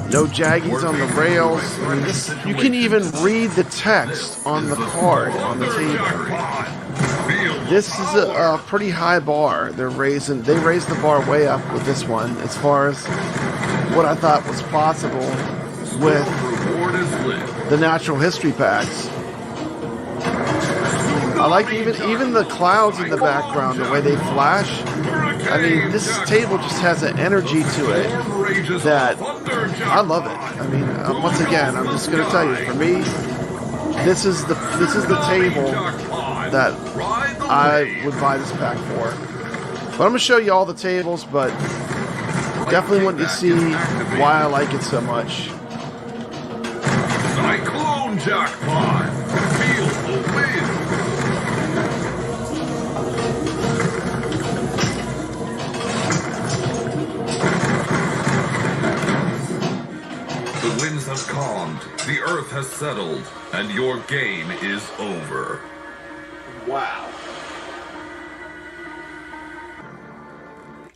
No jaggies on the rails. I mean, you can even read the text on the card on the table. This is a pretty high bar. They raised the bar way up with this one as far as what I thought was possible with the natural history packs. I like even the clouds in the background, the way they flash. I mean, this table just has an energy to it that I love it. I mean, once again, I'm just going to tell you, for me, this is the table that I would buy this pack for. But I'm going to show you all the tables, but definitely want to see why I like it so much. Cyclone Jackpot. Feel the wind. The winds have calmed, the earth has settled, and your game is over. Wow.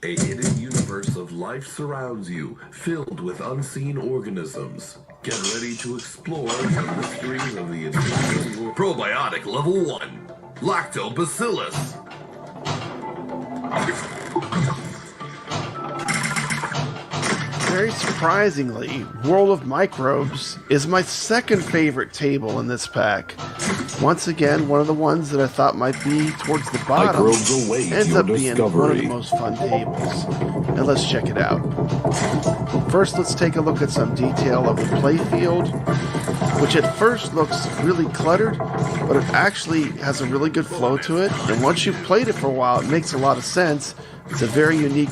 A hidden universe of life surrounds you, filled with unseen organisms. Get ready to explore the mysteries of the invisible world. Probiotic level 1. Lactobacillus. very surprisingly, World of Microbes is my second favorite table in this pack. Once again, one of the ones that I thought might be towards the bottom ends up being one of the most fun tables. And let's check it out. First, let's take a look at some detail of the playfield, which at first looks really cluttered, but it actually has a really good flow to it. And once you've played it for a while, it makes a lot of sense. It's a very unique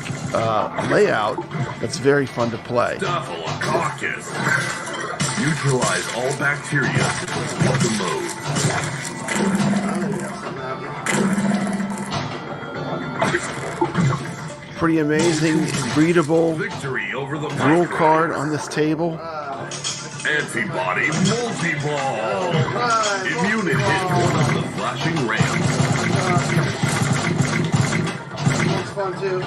layout that's very fun to play. Staphylococcus. Neutralize all bacteria to complete the mode. Pretty amazing, readable Victory over the rule card on this table. Antibody multi-ball. Immunity one of the flashing ramps. That's fun too.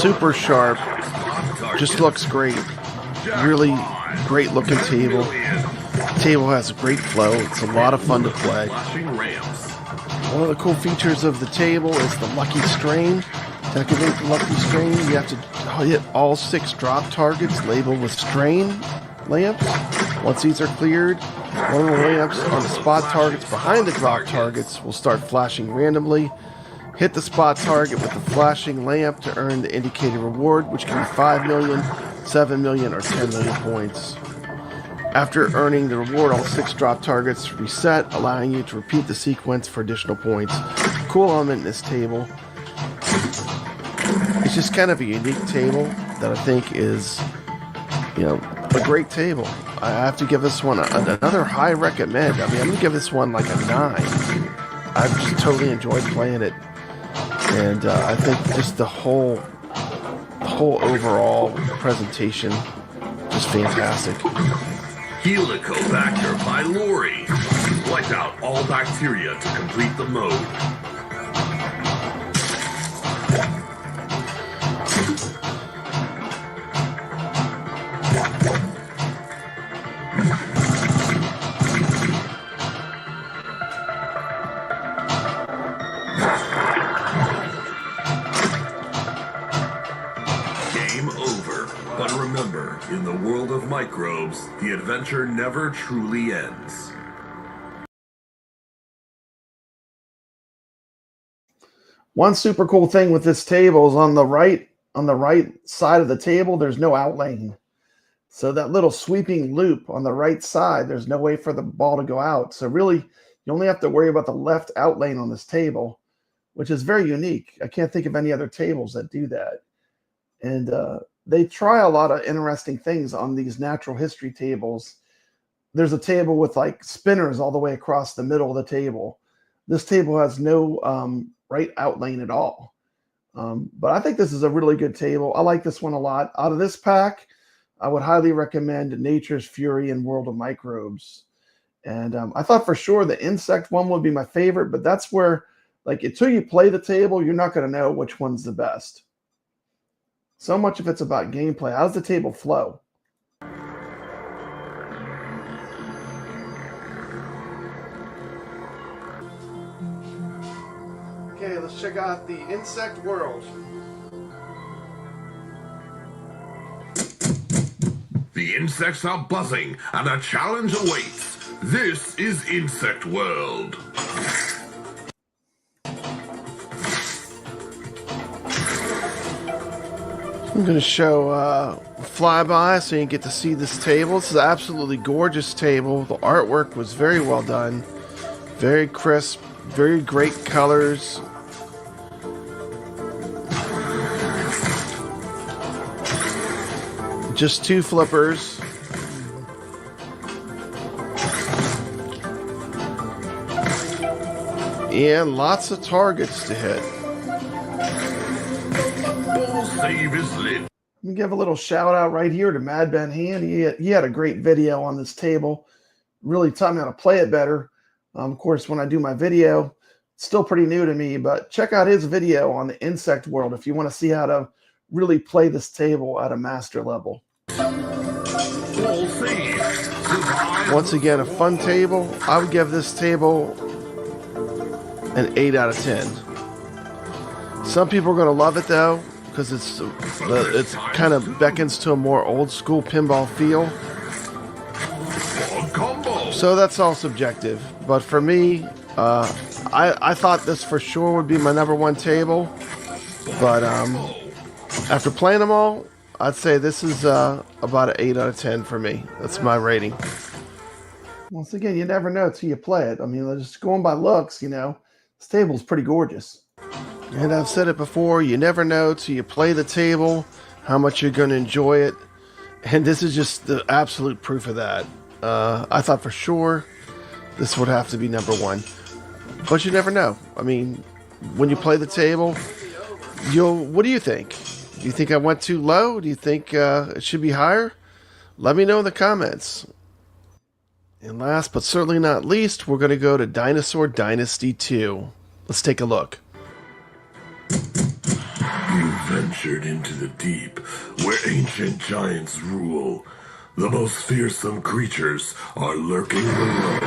Super sharp. Just looks great. Really great looking table. Table has a great flow. It's a lot of fun to play. One of the cool features of the table is the Lucky Strain. To activate the Lucky Strain, you have to hit all 6 drop targets labeled with strain lamps. Once these are cleared, one of the lamps on the spot targets behind the drop targets will start flashing randomly. Hit the spot target with the flashing lamp to earn the indicated reward, which can be 5 million, 7 million, or 10 million points. After earning the reward, all 6 drop targets reset, allowing you to repeat the sequence for additional points. Cool element in this table. It's just kind of a unique table that I think is, a great table. I have to give this one another high recommend. I mean, I'm going to give this one like a 9. I've just totally enjoyed playing it. And I think just the whole overall presentation, just fantastic. Helicobacter pylori. Wipe out all bacteria to complete the mode. But remember, in the world of microbes, the adventure never truly ends. One super cool thing with this table is on the right side of the table, there's no outlane. So that little sweeping loop on the right side, there's no way for the ball to go out. So really, you only have to worry about the left outlane on this table, which is very unique. I can't think of any other tables that do that. And they try a lot of interesting things on these natural history tables. There's a table with like spinners all the way across the middle of the table. This table has no right outlane at all. But I think this is a really good table. I like this one a lot. Out of this pack, I would highly recommend Nature's Fury and World of Microbes. And I thought for sure the insect one would be my favorite, but that's where, like, until you play the table, you're not going to know which one's the best. So much of it's about gameplay. How does the table flow? Okay, let's check out the insect world. The insects are buzzing, and a challenge awaits. This is Insect World. I'm going to show flyby so you can get to see this table. This is an absolutely gorgeous table. The artwork was very well done. Very crisp, very great colors. Just 2 flippers. And lots of targets to hit. Save is lit. Let me give a little shout out right here to Mad Ben Hand. He had a great video on this table. Really taught me how to play it better. Of course, when I do my video, it's still pretty new to me, but check out his video on the insect world if you want to see how to really play this table at a master level. Full save. Survive Once again, a fun table. I would give this table an 8 out of 10. Some people are going to love it though, because it's kind of beckons to a more old school pinball feel. So that's all subjective. But for me, I thought this for sure would be my #1 table. But after playing them all, I'd say this is about an 8 out of 10 for me. That's my rating. Once again, you never know till you play it. I mean, just going by looks, you know, this table's pretty gorgeous. And I've said it before, you never know till you play the table how much you're going to enjoy it. And this is just the absolute proof of that. I thought for sure this would have to be #1. But you never know. I mean, when you play the table, what do you think? Do you think I went too low? Do you think it should be higher? Let me know in the comments. And last but certainly not least, we're going to go to Dinosaur Dynasty 2. Let's take a look. You ventured into the deep, where ancient giants rule. The most fearsome creatures are lurking below.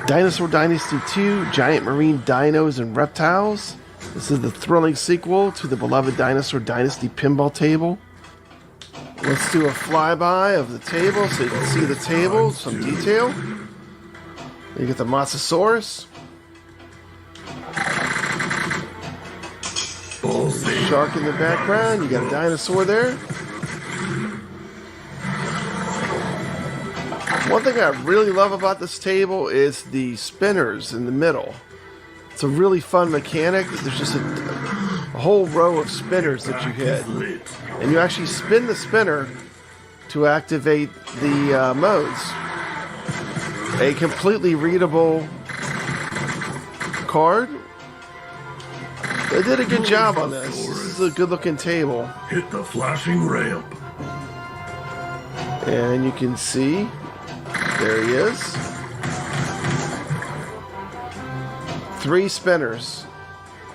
Dinosaur Dynasty 2, Giant Marine Dinos and Reptiles. This is the thrilling sequel to the beloved Dinosaur Dynasty pinball table. Let's do a flyby of the table so you can see the table, some detail. You get the Mosasaurus. Shark in the background. You got a dinosaur there. One thing I really love about this table is the spinners in the middle. It's a really fun mechanic. There's just a whole row of spinners that you hit. And you actually spin the spinner to activate the modes. A completely readable card. They did a good job on this. This is a good looking table. Hit the flashing ramp. And you can see, there he is. 3 spinners.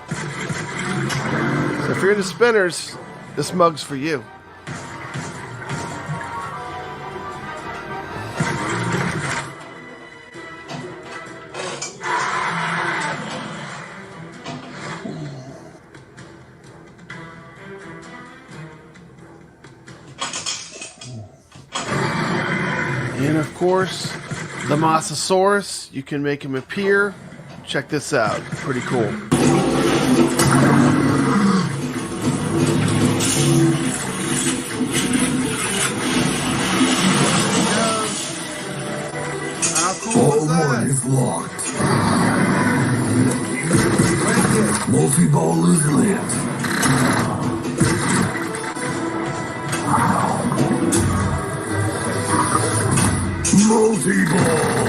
So if you're into spinners, this mug's for you. And of course, the Mosasaurus, you can make him appear. Check this out, pretty cool. How cool is that? Is locked. Multi-ball is lit. Multi-ball.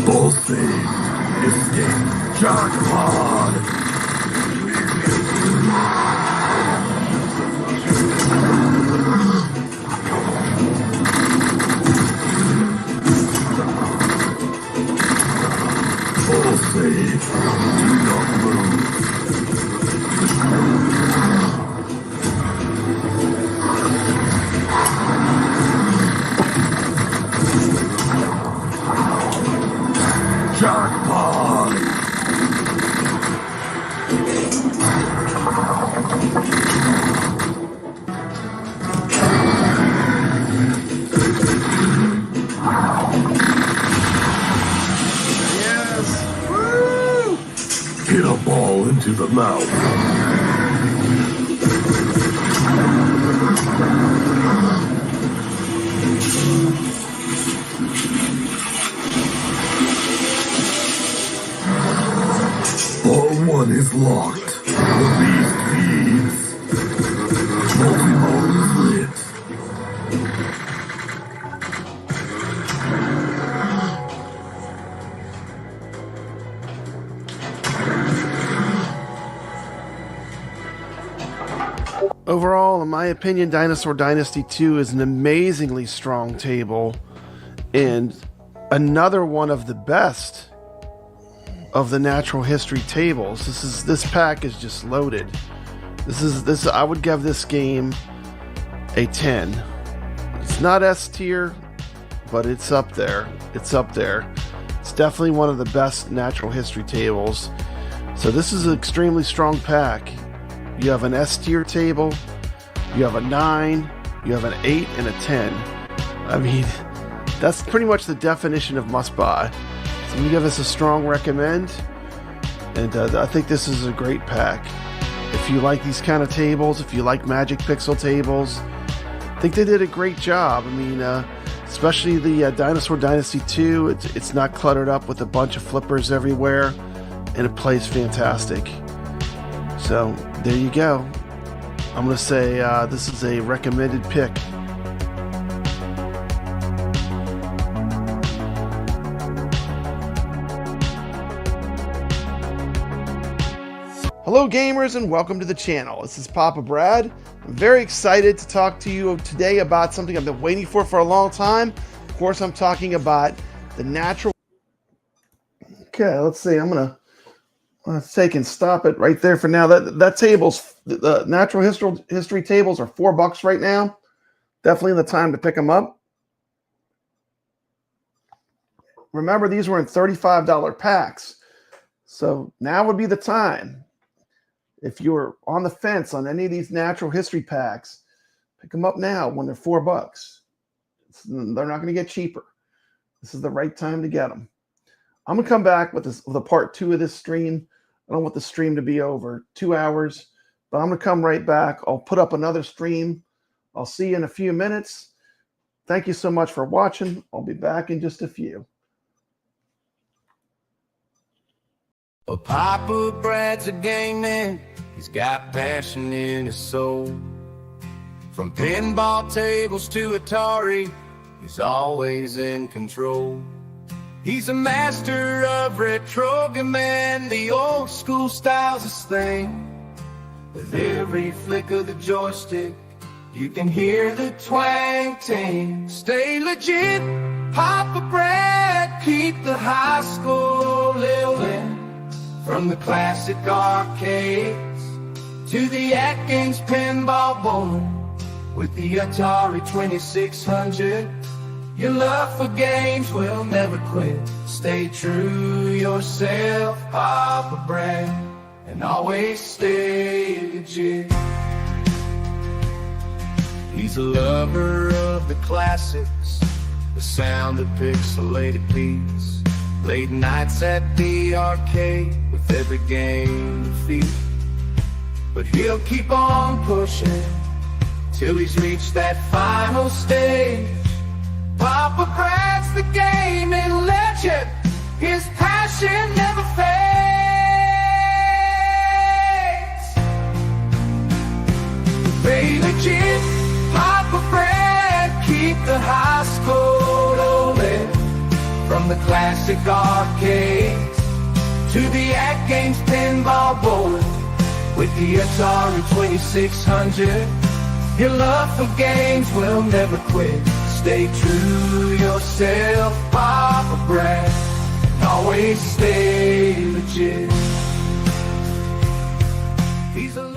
Ball save. Escape. Jackpot. Ball save. Do not move. Jackpot! Yes! Woo! Hit a ball into the mouth. Ball 1 is locked. The beast feeds. Multi-ball is lit. Overall, in my opinion, Dinosaur Dynasty 2 is an amazingly strong table. And another one of the best of the natural history tables. This pack is just loaded. I would give this game a 10. It's not S tier, but it's up there. It's definitely one of the best natural history tables. So this is an extremely strong pack. You have an S tier table, you have a 9, you have an 8, and a 10. I mean, that's pretty much the definition of must buy. So I'm gonna give this a strong recommend, and I think this is a great pack. If you like these kind of tables, if you like Magic Pixel tables, I think they did a great job. I mean, especially the Dinosaur Dynasty 2, it's not cluttered up with a bunch of flippers everywhere, and it plays fantastic. So there you go. I'm going to say this is a recommended pick. Hello gamers, and welcome to the channel. This is Papa Brad. I'm very excited to talk to you today about something I've been waiting for a long time. Of course, I'm talking about the natural... Okay, let's see. I'm going to take and stop it right there for now. That table's... The natural history tables are $4 right now. Definitely the time to pick them up. Remember, these were in $35 packs. So now would be the time. If you're on the fence on any of these natural history packs, pick them up now when they're $4. They're not going to get cheaper. This is the right time to get them. I'm going to come back with a part 2 of this stream. I don't want the stream to be over 2 hours, but I'm going to come right back. I'll put up another stream. I'll see you in a few minutes. Thank you so much for watching. I'll be back in just a few. Well, Papa Brad's a game man. He's got passion in his soul. From pinball tables to Atari, he's always in control. He's a master of retro and the old school style's his thing. With every flick of the joystick, you can hear the twang ting. Stay legit, Papa Brad, keep the high school living. From the classic arcades to the AtGames pinball board, with the Atari 2600, your love for games will never quit. Stay true yourself, Papa Brad, and always stay legit. He's a lover of the classics, the sound of pixelated beats. Late nights at the arcade with every game defeat. But he'll keep on pushing till he's reached that final stage. Papa Brad's the gaming legend. His passion never fades. Stay legit, Papa Brad, keep the high school rolling. From the classic arcades to the AtGames pinball board, with the Atari 2600, your love for games will never quit. Stay true yourself, Papa Brad, and always stay legit. He's a